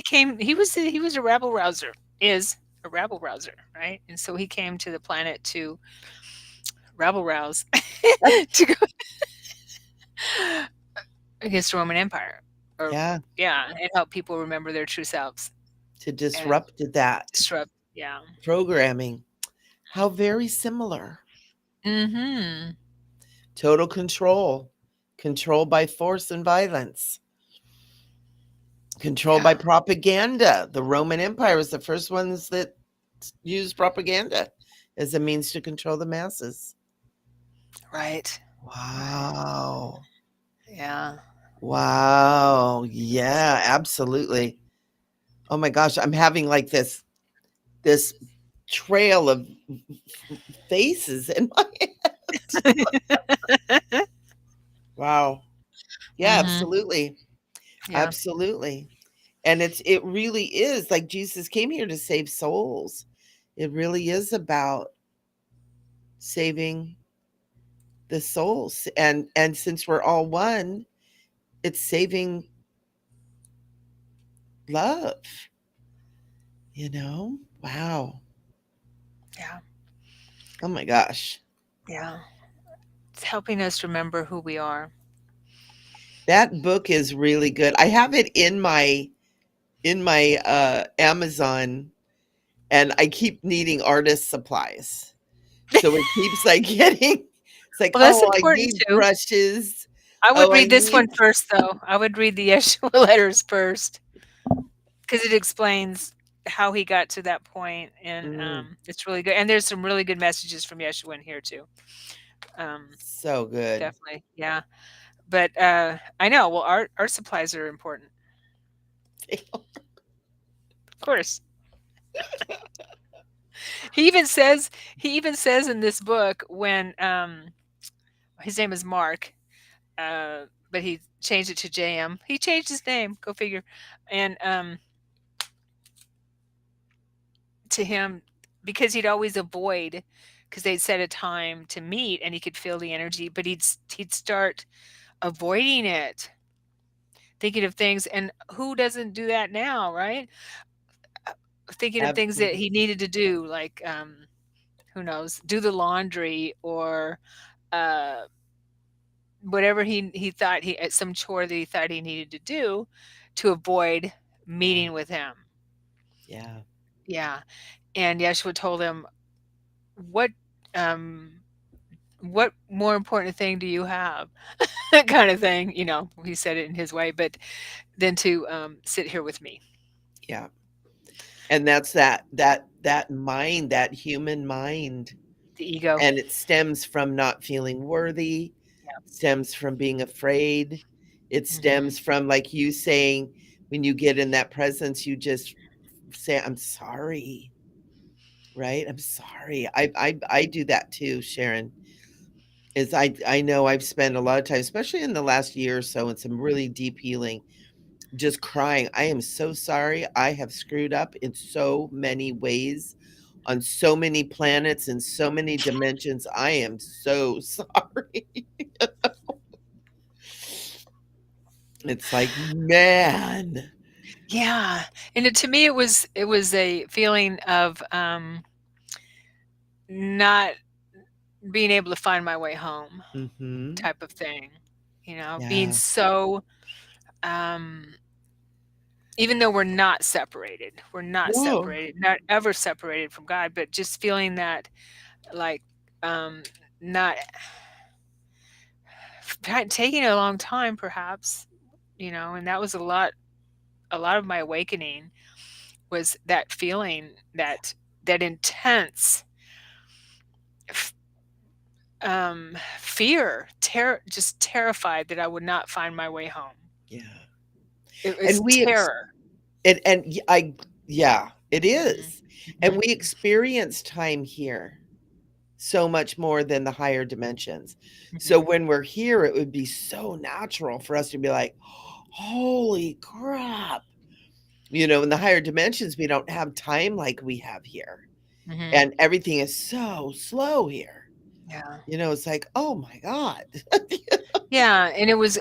[SPEAKER 2] he was a rabble rouser, is a rabble rouser, right? And so he came to the planet to rabble rouse, to go against the Roman Empire, or
[SPEAKER 1] Yeah.
[SPEAKER 2] yeah, and help people remember their true selves
[SPEAKER 1] To
[SPEAKER 2] and
[SPEAKER 1] disrupt that
[SPEAKER 2] disrupt. Yeah.
[SPEAKER 1] programming. How very similar.
[SPEAKER 2] Mhm.
[SPEAKER 1] Total control. Control by force and violence. Control by
[SPEAKER 2] Yeah.
[SPEAKER 1] propaganda. The Roman Empire was the first ones that used propaganda as a means to control the masses.
[SPEAKER 2] Right. Right.
[SPEAKER 1] Wow.
[SPEAKER 2] Yeah.
[SPEAKER 1] Wow. Yeah, absolutely. Oh my gosh, I'm having like this trail of faces in my head. Wow. Yeah,
[SPEAKER 2] Mhm.
[SPEAKER 1] absolutely.
[SPEAKER 2] Yeah.
[SPEAKER 1] Absolutely. And it really is like Jesus came here to save souls. It really is about saving the souls. And since we're all one, it's saving love, you know? Wow.
[SPEAKER 2] Yeah.
[SPEAKER 1] Oh my gosh.
[SPEAKER 2] Yeah. It's helping us remember who we are.
[SPEAKER 1] That book is really good. I have it in my Amazon, and I keep needing artist supplies. So it keeps like getting it's like,
[SPEAKER 2] Well, that's
[SPEAKER 1] "Oh, I
[SPEAKER 2] important
[SPEAKER 1] need
[SPEAKER 2] too.
[SPEAKER 1] brushes.
[SPEAKER 2] I would
[SPEAKER 1] Oh, I
[SPEAKER 2] read this one
[SPEAKER 1] need."
[SPEAKER 2] first, though. I would read the Yeshua letters first because it explains how he got to that point, and,
[SPEAKER 1] Mm,
[SPEAKER 2] it's really good, and there's some really good messages from Yeshua in here too. Um,
[SPEAKER 1] so good.
[SPEAKER 2] Definitely, yeah. But, I know, well, art supplies are important, of course. He even says in this book when, his name is Mark, but he changed it to JM. He changed his name, go figure, and, to him, because he'd always avoid, because they'd set a time to meet and he could feel the energy, but he'd start avoiding it, thinking of things, and who doesn't do that now, right? thinking of things that he
[SPEAKER 1] Absolutely.
[SPEAKER 2] needed to do, like, who knows, do the laundry or, uh, whatever he thought he some chore that he thought he needed to do to avoid
[SPEAKER 1] Yeah.
[SPEAKER 2] meeting with him.
[SPEAKER 1] Yeah.
[SPEAKER 2] Yeah, and Yeshua told him, "What, um, what more important thing do you have?" Kind of thing, he said it in his way, but than to, sit here with me.
[SPEAKER 1] Yeah. And that's that mind, that human mind.
[SPEAKER 2] The ego.
[SPEAKER 1] And it stems from not feeling worthy,
[SPEAKER 2] Yeah.
[SPEAKER 1] stems from being afraid. It
[SPEAKER 2] Mhm.
[SPEAKER 1] stems from, like you saying, when you get in that presence, you just say, I'm sorry, right? I'm sorry. I do that too, Sharon. Is I know I've spent a lot of time, especially in the last year or so, in some really deep healing, just crying. I am so sorry. I have screwed up in so many ways, on so many planets, in so many dimensions. I am so sorry. It's like, man.
[SPEAKER 2] Yeah, and to me, it was a feeling of, not being able to find my way home
[SPEAKER 1] Mhm.
[SPEAKER 2] type of thing, being
[SPEAKER 1] Yeah.
[SPEAKER 2] so, um even though we're not
[SPEAKER 1] No.
[SPEAKER 2] separated, not ever separated from God, but just feeling that, like, um, not taking a long time perhaps, and that was a lot of my awakening was that feeling, that intense f fear, just terrified that I would not find my way home.
[SPEAKER 1] Yeah.
[SPEAKER 2] It was
[SPEAKER 1] And we ex
[SPEAKER 2] terror.
[SPEAKER 1] and y I yeah, it
[SPEAKER 2] Mhm,
[SPEAKER 1] is. And
[SPEAKER 2] mhm,
[SPEAKER 1] we experience time here so much more than the higher dimensions. So
[SPEAKER 2] mhm,
[SPEAKER 1] when we're here, it would be so natural for us to be like, "Holy crap." In the higher dimensions, we don't have time like we have here,
[SPEAKER 2] mhm.
[SPEAKER 1] and everything is so slow here.
[SPEAKER 2] Yeah.
[SPEAKER 1] It's like, "Oh my god."
[SPEAKER 2] Yeah, and it was,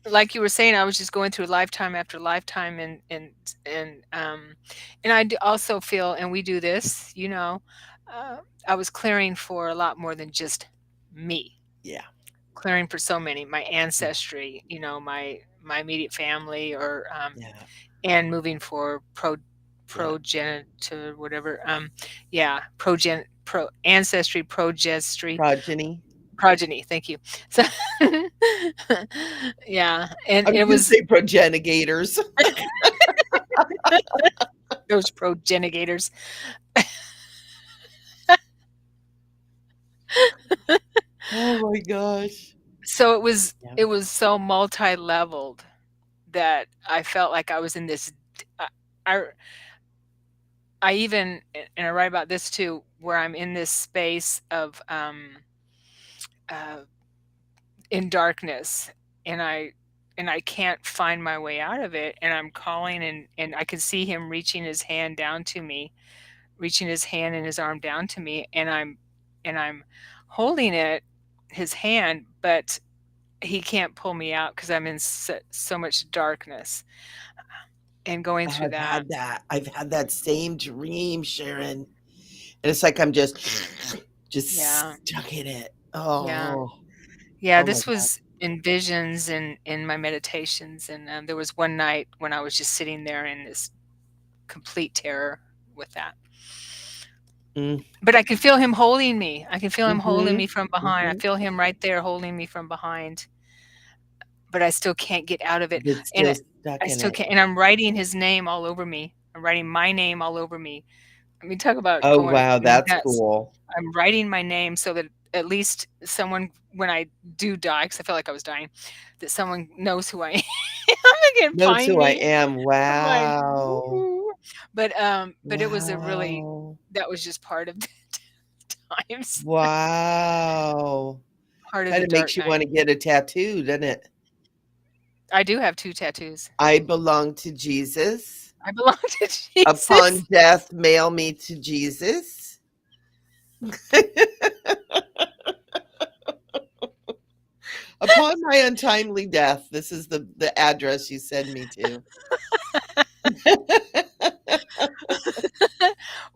[SPEAKER 2] like you were saying, I was just going through lifetime after lifetime, and I d also feel, and we do this, uh, I was clearing for a lot more than just me,
[SPEAKER 1] Yeah,
[SPEAKER 2] clearing for so many, my
[SPEAKER 1] yeah,
[SPEAKER 2] ancestry, my immediate family, or,
[SPEAKER 1] yeah.
[SPEAKER 2] and moving for
[SPEAKER 1] Yeah.
[SPEAKER 2] progenitor, whatever, yeah, ancestry,
[SPEAKER 1] Progeny.
[SPEAKER 2] progeny, thank you. So yeah, and
[SPEAKER 1] I was
[SPEAKER 2] it
[SPEAKER 1] gonna
[SPEAKER 2] was
[SPEAKER 1] say progenigators.
[SPEAKER 2] those progenitors.
[SPEAKER 1] Oh my gosh.
[SPEAKER 2] So it was
[SPEAKER 1] Yeah.
[SPEAKER 2] it was so multi-leveled that I felt like I was in this d I I even and I write about this too, where I'm in this space of, uh, in darkness, and I can't find my way out of it, and I'm calling, and I can see him reaching his hand and his arm down to me, and I'm holding his hand, but he can't pull me out because I'm in so much darkness and going through
[SPEAKER 1] I've
[SPEAKER 2] that.
[SPEAKER 1] had that. I've had that same dream, Sharon. And it's like I'm just
[SPEAKER 2] Yeah,
[SPEAKER 1] stuck in it.
[SPEAKER 2] yeah,
[SPEAKER 1] Oh,
[SPEAKER 2] yeah.
[SPEAKER 1] oh my
[SPEAKER 2] This
[SPEAKER 1] god.
[SPEAKER 2] was in visions and in my meditations, and there was one night when I was just sitting there in this complete terror with that.
[SPEAKER 1] Mm,
[SPEAKER 2] But I can feel him holding me. I can feel him holding
[SPEAKER 1] mhm,
[SPEAKER 2] me from behind. I
[SPEAKER 1] mhm.
[SPEAKER 2] feel him right there holding me from behind, but I still can't get out of it.
[SPEAKER 1] But
[SPEAKER 2] And
[SPEAKER 1] still stuck
[SPEAKER 2] I
[SPEAKER 1] in
[SPEAKER 2] still
[SPEAKER 1] it.
[SPEAKER 2] can't. And I'm writing his name all over me. I'm writing my name all over me. I mean, talk about
[SPEAKER 1] Oh,
[SPEAKER 2] going
[SPEAKER 1] wow, that's
[SPEAKER 2] nuts.
[SPEAKER 1] cool.
[SPEAKER 2] I'm writing my name so that at least someone, when I do die, because I felt like I was dying, that someone knows who I am and can
[SPEAKER 1] Knows
[SPEAKER 2] find
[SPEAKER 1] who I
[SPEAKER 2] me.
[SPEAKER 1] am.
[SPEAKER 2] I'm like,
[SPEAKER 1] Wow.
[SPEAKER 2] "Ooh." But it was a really
[SPEAKER 1] Wow.
[SPEAKER 2] that was just part of the times,
[SPEAKER 1] Wow.
[SPEAKER 2] part of the
[SPEAKER 1] Kinda
[SPEAKER 2] dark
[SPEAKER 1] makes you
[SPEAKER 2] night.
[SPEAKER 1] wanna get a tattoo, doesn't it?
[SPEAKER 2] I do have 2 tattoos.
[SPEAKER 1] I belong to Jesus.
[SPEAKER 2] I belong to Jesus.
[SPEAKER 1] Upon death, mail me to Jesus. Upon my untimely death, this is the address you send me to.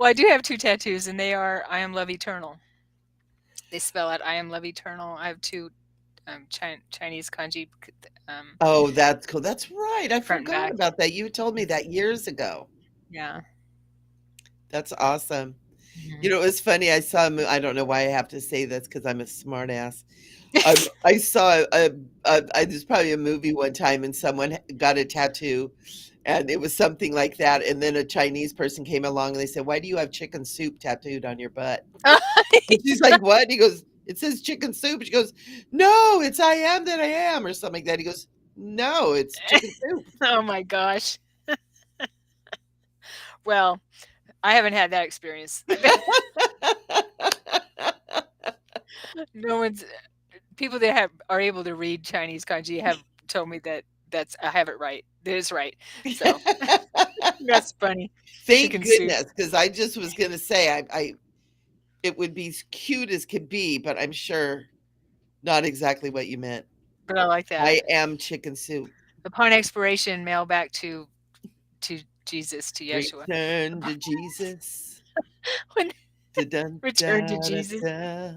[SPEAKER 2] Well, I do have 2 tattoos, and they are "I am love eternal." They spell out "I am love eternal." I have 2, Chinese kanji,
[SPEAKER 1] Oh, that's cool. That's right. I
[SPEAKER 2] front and
[SPEAKER 1] forgot
[SPEAKER 2] back.
[SPEAKER 1] about that. You told me
[SPEAKER 2] Mhm.
[SPEAKER 1] that years ago.
[SPEAKER 2] Yeah.
[SPEAKER 1] That's awesome. You
[SPEAKER 2] Mhm.
[SPEAKER 1] know, it was funny. I saw I don't know why I have to say this because I'm a smart ass. I saw there's probably a movie one time and someone got a tattoo and it was something like that. And then a Chinese person came along and they said, "Why do you have chicken soup tattooed on your butt?" And she's like, "What?" And he goes, "It says chicken soup." She goes, "No, it's I am that I am," or something like that. He goes, "No, it's chicken soup."
[SPEAKER 2] Oh my gosh. Well, I haven't had that experience. I bet no one's people that are able to read Chinese kanji have told me that I have it right. That is right. So, that's funny.
[SPEAKER 1] Thank
[SPEAKER 2] Chicken soup,
[SPEAKER 1] goodness, because I just was gonna say I it would be as cute as could be, but I'm sure not exactly what you meant.
[SPEAKER 2] but I like that.
[SPEAKER 1] I am chicken soup.
[SPEAKER 2] Upon expiration, mail back to Jesus, to Yeshua.
[SPEAKER 1] Return to Jesus.
[SPEAKER 2] When
[SPEAKER 1] Da dun
[SPEAKER 2] return to
[SPEAKER 1] da da
[SPEAKER 2] Jesus.
[SPEAKER 1] da.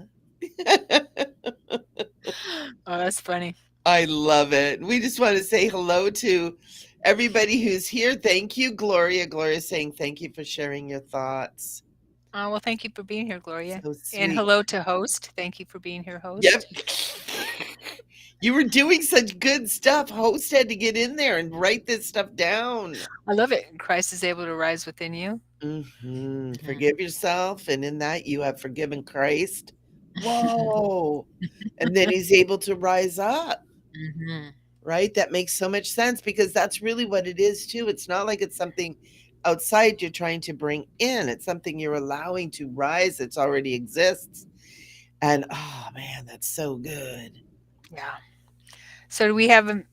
[SPEAKER 2] Oh, that's funny.
[SPEAKER 1] I love it. We just want to say hello to everybody who's here. Thank you, Gloria. Gloria saying thank you for sharing your thoughts.
[SPEAKER 2] Well, thank you for being here, Gloria.
[SPEAKER 1] So
[SPEAKER 2] And
[SPEAKER 1] sweet.
[SPEAKER 2] hello to host. Thank you for being here,
[SPEAKER 1] Yep.
[SPEAKER 2] host.
[SPEAKER 1] You were doing such good stuff. Host had to get in there and write this stuff down.
[SPEAKER 2] I love it. Christ is able to rise within you. Mhm.
[SPEAKER 1] Forgive yourself, and in that you have forgiven Christ. Whoa. And then he's able to rise up,
[SPEAKER 2] Mhm.
[SPEAKER 1] right? That makes so much sense because that's really what it is, too. It's not like it's something outside you're trying to bring in, it's something you're allowing to rise. It's already exists. And oh man, that's so good.
[SPEAKER 2] Yeah. So do we have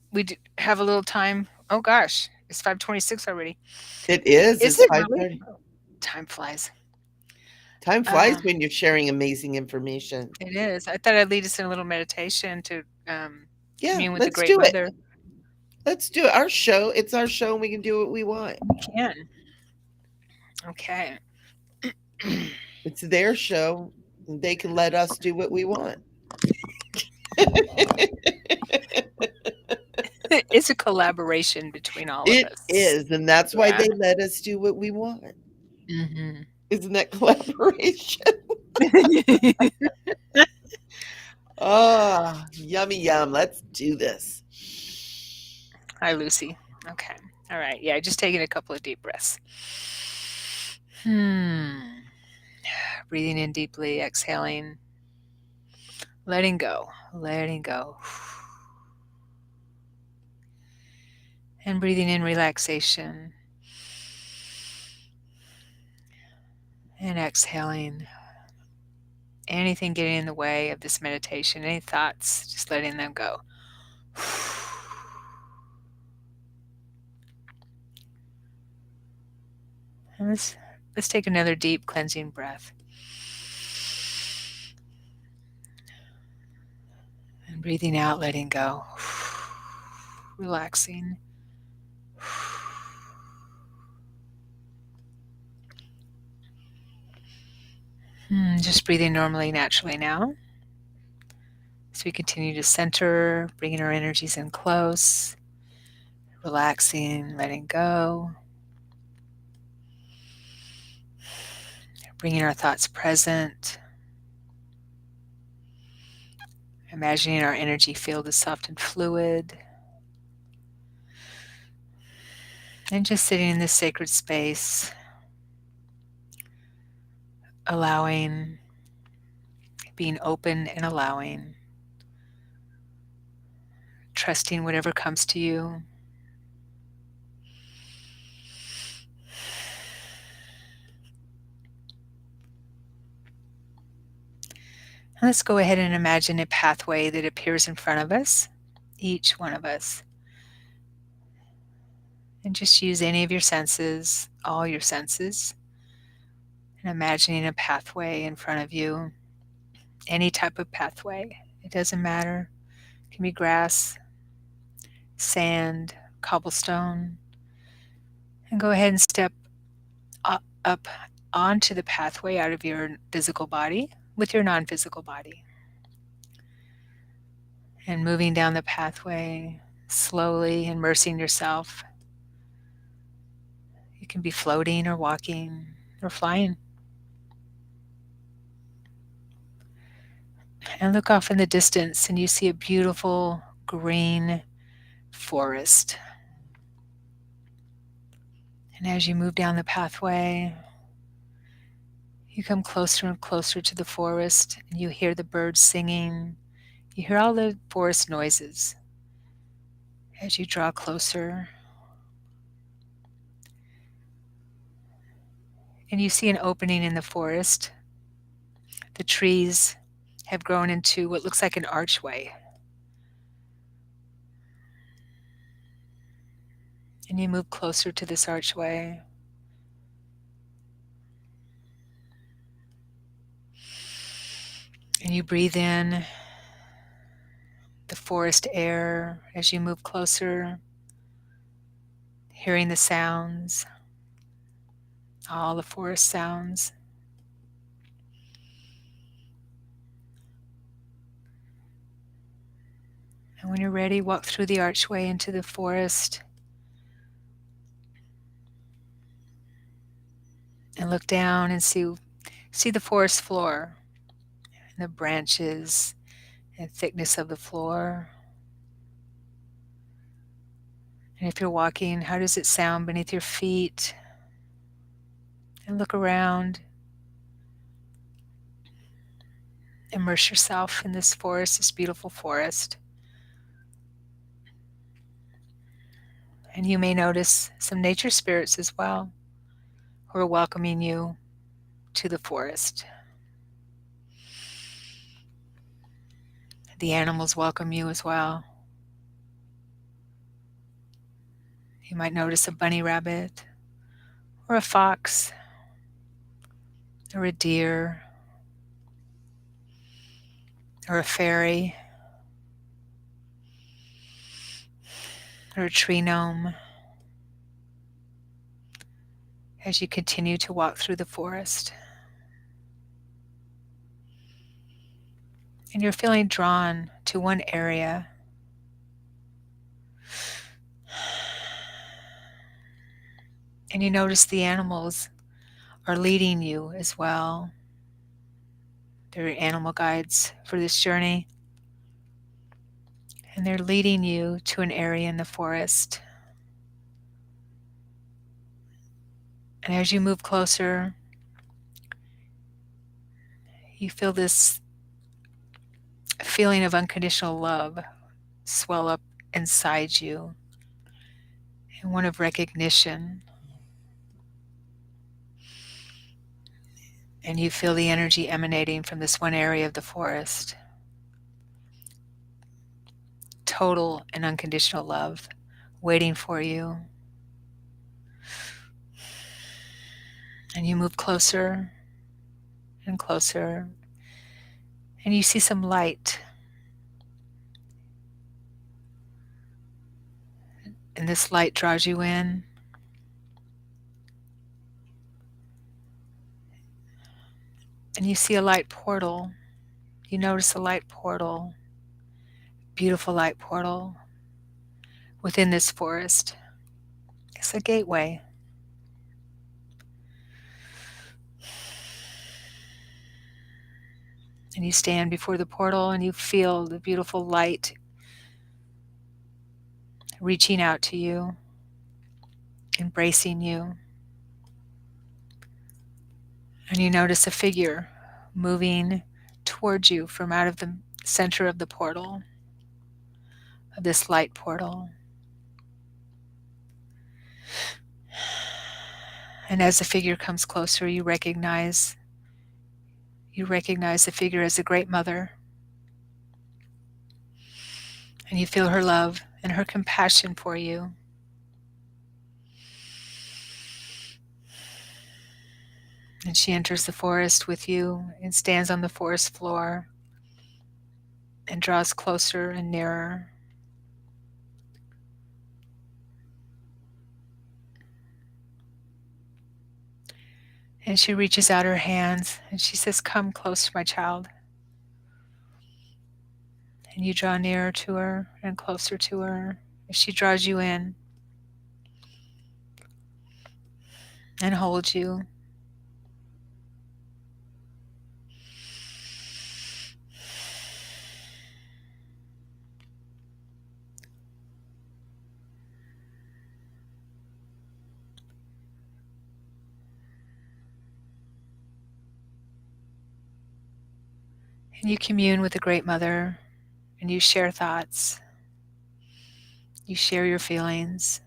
[SPEAKER 2] have a little time? Oh gosh, it's 5:26 already.
[SPEAKER 1] It is.
[SPEAKER 2] Is
[SPEAKER 1] It's
[SPEAKER 2] it really?
[SPEAKER 1] 5:30.
[SPEAKER 2] Time flies.
[SPEAKER 1] Time flies
[SPEAKER 2] Um,
[SPEAKER 1] when you're sharing amazing information.
[SPEAKER 2] it is. I thought I'd lead us in a little meditation to
[SPEAKER 1] Yeah,
[SPEAKER 2] commune with the
[SPEAKER 1] let's
[SPEAKER 2] Great
[SPEAKER 1] do it.
[SPEAKER 2] Mother.
[SPEAKER 1] Let's do it. Our show. It's our show and we can do what we want.
[SPEAKER 2] We can. Okay.
[SPEAKER 1] It's their show. And they can let us do what we want.
[SPEAKER 2] It's a collaboration between all of
[SPEAKER 1] It
[SPEAKER 2] us.
[SPEAKER 1] is. And that's why
[SPEAKER 2] Yeah.
[SPEAKER 1] they let us do what we want.
[SPEAKER 2] Mhm.
[SPEAKER 1] Isn't that collaboration? Ah, yummy yum. Let's do this.
[SPEAKER 2] Hi, Lucy. Okay. All right. Yeah, just taking a couple of deep breaths. Hmm. Breathing in deeply, exhaling, letting go, letting go. And breathing in relaxation and exhaling. Anything getting in the way of this meditation, any thoughts, just letting them go. And let's take another deep cleansing breath. And breathing out, letting go. Relaxing. Just breathing normally, naturally now. As we continue to center, bringing our energies in close, relaxing, letting go, bringing our thoughts present, imagining our energy field is soft and fluid, and just sitting in this sacred space, allowing, being open and allowing, trusting whatever comes to you. And let's go ahead and imagine a pathway that appears in front of us, each one of us. And just use any of your senses, all your senses, and imagining a pathway in front of you, any type of pathway. It doesn't matter. It can be grass, sand, cobblestone. And go ahead and step up onto the pathway out of your physical body with your non-physical body. And moving down the pathway, slowly immersing yourself. You can be floating or walking or flying. And look off in the distance and you see a beautiful green forest. And as you move down the pathway, you come closer and closer to the forest and you hear the birds singing. You hear all the forest noises as you draw closer. And you see an opening in the forest. The trees have grown into what looks like an archway. And you move closer to this archway. And you breathe in the forest air as you move closer, hearing the sounds, all the forest sounds. And when you're ready, walk through the archway into the forest and look down and see the forest floor and the branches and thickness of the floor. And if you're walking, how does it sound beneath your feet? And look around. Immerse yourself in this forest, this beautiful forest. And you may notice some nature spirits as well who are welcoming you to the forest. The animals welcome you as well. You might notice a bunny rabbit or a fox or a deer or a fairy or a tree gnome as you continue to walk through the forest. And you're feeling drawn to one area. And you notice the animals are leading you as well. They're animal guides for this journey. And they're leading you to an area in the forest. And as you move closer, you feel this feeling of unconditional love swell up inside you, and one of recognition. And you feel the energy emanating from this one area of the forest. Total and unconditional love waiting for you. And you move closer and closer, and you see some light. And this light draws you in. And you see a light portal. You notice a light portal, beautiful light portal within this forest. It's a gateway. And you stand before the portal and you feel the beautiful light reaching out to you, embracing you. And you notice a figure moving towards you from out of the center of the portal, of this light portal. And as the figure comes closer, you recognize the figure as a great mother. And you feel her love and her compassion for you. And she enters the forest with you and stands on the forest floor and draws closer and nearer. And she reaches out her hands and she says, "Come close to my child." And you draw nearer to her and closer to her as she draws you in and holds you. And you commune with the Great Mother and you share thoughts, you share your feelings.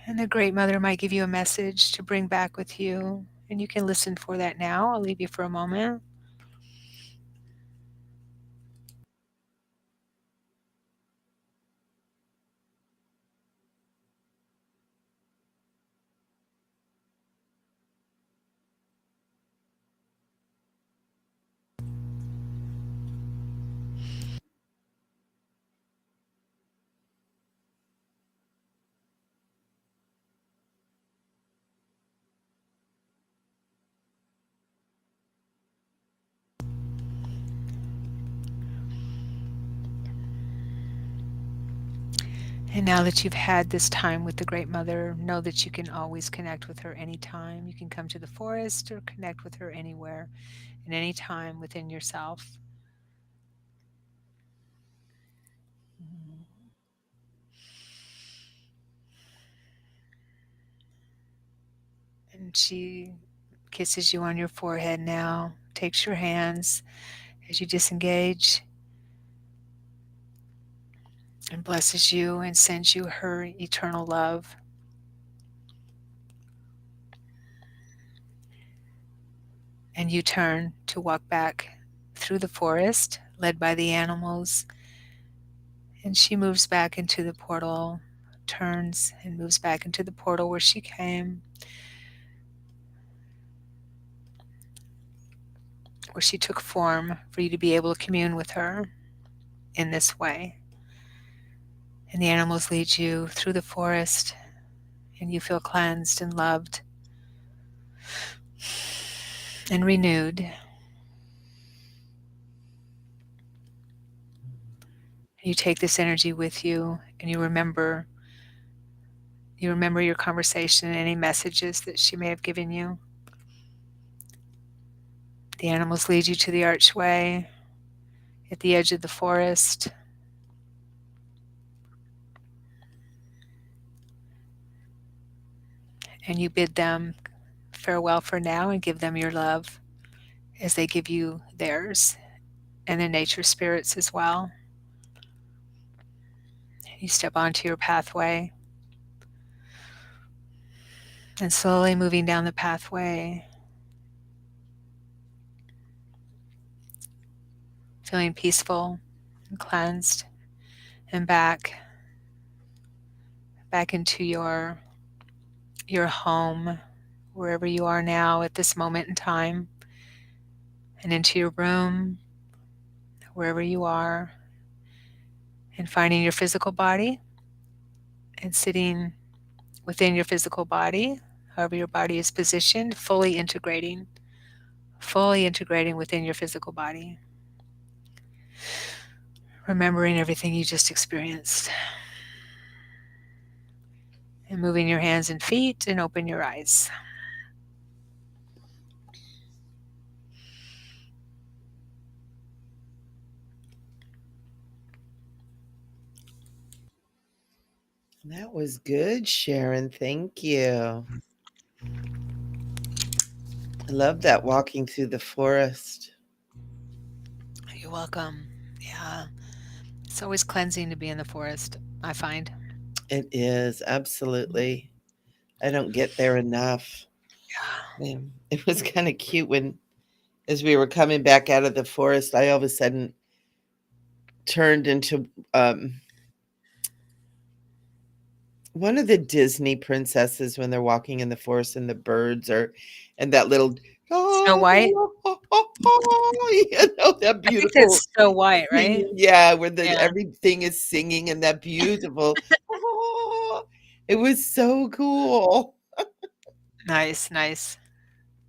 [SPEAKER 2] And the Great Mother might give you a message to bring back with you, and you can listen for that now. I'll leave you for a moment. And now that you've had this time with the Great Mother, know that you can always connect with her anytime. You can come to the forest or connect with her anywhere and anytime within yourself. And she kisses you on your forehead now, takes your hands as you disengage, and blesses you and sends you her eternal love. And you turn to walk back through the forest, led by the animals. And she moves back into the portal, turns and moves back into the portal where she came, where she took form for you to be able to commune with her in this way. And the animals lead you through the forest, and you feel cleansed and loved and renewed. You take this energy with you, and you remember your conversation and any messages that she may have given you. The animals lead you to the archway at the edge of the forest. And you bid them farewell for now and give them your love as they give you theirs and the nature spirits as well. You step onto your pathway and slowly moving down the pathway, feeling peaceful and cleansed, and back into your home, wherever you are now at this moment in time, and into your room, wherever you are, and finding your physical body and sitting within your physical body, however your body is positioned, fully integrating within your physical body, remembering everything you just experienced, and moving your hands and feet and open your eyes.
[SPEAKER 1] That was good, Sharon. Thank you. I love that walking through the forest.
[SPEAKER 2] You're welcome. Yeah. It's always cleansing to be in the forest, I find.
[SPEAKER 1] It is, absolutely. I don't get there enough.
[SPEAKER 2] Yeah.
[SPEAKER 1] It was kind of cute when, as we were coming back out of the forest, I all of a sudden turned into one of the Disney princesses when they're walking in the forest and the birds are, and that little,
[SPEAKER 2] Snow White?
[SPEAKER 1] that
[SPEAKER 2] I think
[SPEAKER 1] beautiful
[SPEAKER 2] that's Snow White, right?
[SPEAKER 1] singing, yeah, where
[SPEAKER 2] Yeah.
[SPEAKER 1] everything is singing and that beautiful, "Oh," it was so cool.
[SPEAKER 2] Nice, nice.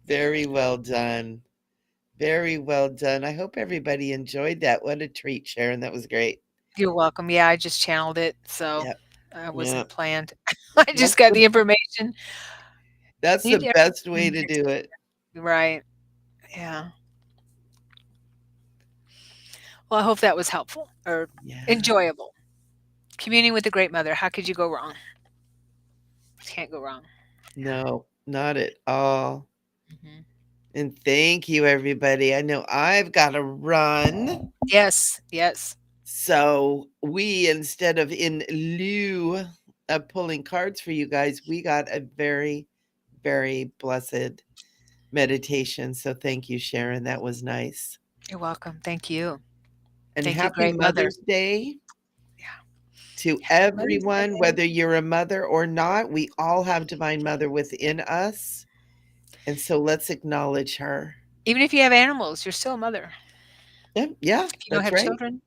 [SPEAKER 1] Very well done. Very well done. I hope everybody enjoyed that. What a treat, Sharon. That was great.
[SPEAKER 2] You're welcome. Yeah, I just channeled it, so
[SPEAKER 1] Yep. Yeah.
[SPEAKER 2] wasn't planned. I
[SPEAKER 1] That's
[SPEAKER 2] just got
[SPEAKER 1] the
[SPEAKER 2] the information.
[SPEAKER 1] that's the
[SPEAKER 2] Need
[SPEAKER 1] best way
[SPEAKER 2] everything
[SPEAKER 1] to do it.
[SPEAKER 2] right. Yeah. Well, I hope that was helpful or
[SPEAKER 1] Yeah.
[SPEAKER 2] enjoyable. Communing with the Great Mother, how could you go wrong? Can't go wrong. Yeah.
[SPEAKER 1] No, not at all.
[SPEAKER 2] Mhm.
[SPEAKER 1] And thank you, everybody. I know I've got to run.
[SPEAKER 2] Yes, yes.
[SPEAKER 1] So we, instead of in lieu of pulling cards for you guys, we got a very, very blessed meditation. So thank you, Sharon. That was nice.
[SPEAKER 2] You're welcome. Thank you.
[SPEAKER 1] And
[SPEAKER 2] Thank you,
[SPEAKER 1] happy
[SPEAKER 2] Great Mother.
[SPEAKER 1] Mother's Day
[SPEAKER 2] Yeah.
[SPEAKER 1] to
[SPEAKER 2] Happy Mother's
[SPEAKER 1] everyone,
[SPEAKER 2] Day.
[SPEAKER 1] whether you're a mother or not. We all have Divine Mother within us. And so let's acknowledge her.
[SPEAKER 2] Even if you have animals, you're still a mother.
[SPEAKER 1] Yeah, yeah,
[SPEAKER 2] If you don't
[SPEAKER 1] that's
[SPEAKER 2] have
[SPEAKER 1] right.
[SPEAKER 2] children,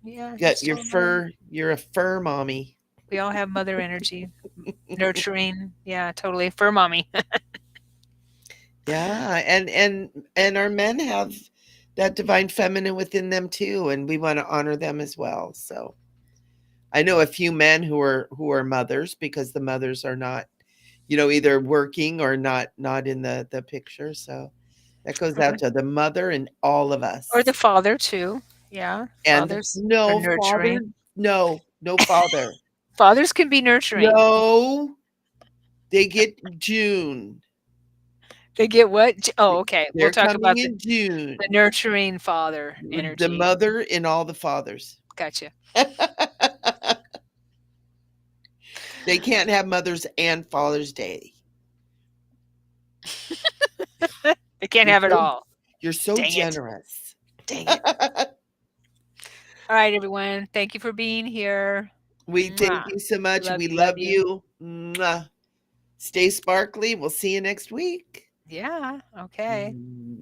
[SPEAKER 2] yeah, you're
[SPEAKER 1] Got your
[SPEAKER 2] still a mother.
[SPEAKER 1] fur, you're a fur mommy.
[SPEAKER 2] We all have mother energy, nurturing. Yeah, totally. Fur mommy.
[SPEAKER 1] Yeah, and our men have that divine feminine within them too, and we want to honor them as well. So I know a few men who are mothers because the mothers are not, either working or not in the picture. So that goes
[SPEAKER 2] Or
[SPEAKER 1] out
[SPEAKER 2] the,
[SPEAKER 1] to the mother and all of
[SPEAKER 2] or the
[SPEAKER 1] us.
[SPEAKER 2] father too. Yeah,
[SPEAKER 1] And
[SPEAKER 2] fathers are
[SPEAKER 1] no father,
[SPEAKER 2] nurturing.
[SPEAKER 1] no father.
[SPEAKER 2] Fathers can be nurturing.
[SPEAKER 1] No, they get June.
[SPEAKER 2] They get what? Oh, okay. We'll
[SPEAKER 1] They're
[SPEAKER 2] talk
[SPEAKER 1] coming
[SPEAKER 2] about
[SPEAKER 1] in
[SPEAKER 2] the
[SPEAKER 1] June.
[SPEAKER 2] nurturing father
[SPEAKER 1] The
[SPEAKER 2] energy.
[SPEAKER 1] mother and all the fathers.
[SPEAKER 2] Gotcha.
[SPEAKER 1] They can't have Mother's and Father's Day.
[SPEAKER 2] They can't
[SPEAKER 1] You're
[SPEAKER 2] have it
[SPEAKER 1] so
[SPEAKER 2] all.
[SPEAKER 1] you're so
[SPEAKER 2] Dang it.
[SPEAKER 1] generous.
[SPEAKER 2] Dang it. All right, everyone. Thank you for being here.
[SPEAKER 1] We thank
[SPEAKER 2] Mwah.
[SPEAKER 1] you so much.
[SPEAKER 2] Love
[SPEAKER 1] We
[SPEAKER 2] you. Love
[SPEAKER 1] love
[SPEAKER 2] you.
[SPEAKER 1] you. Mwah. Stay sparkly. We'll see you next week.
[SPEAKER 2] Yeah. Okay.
[SPEAKER 1] Mm.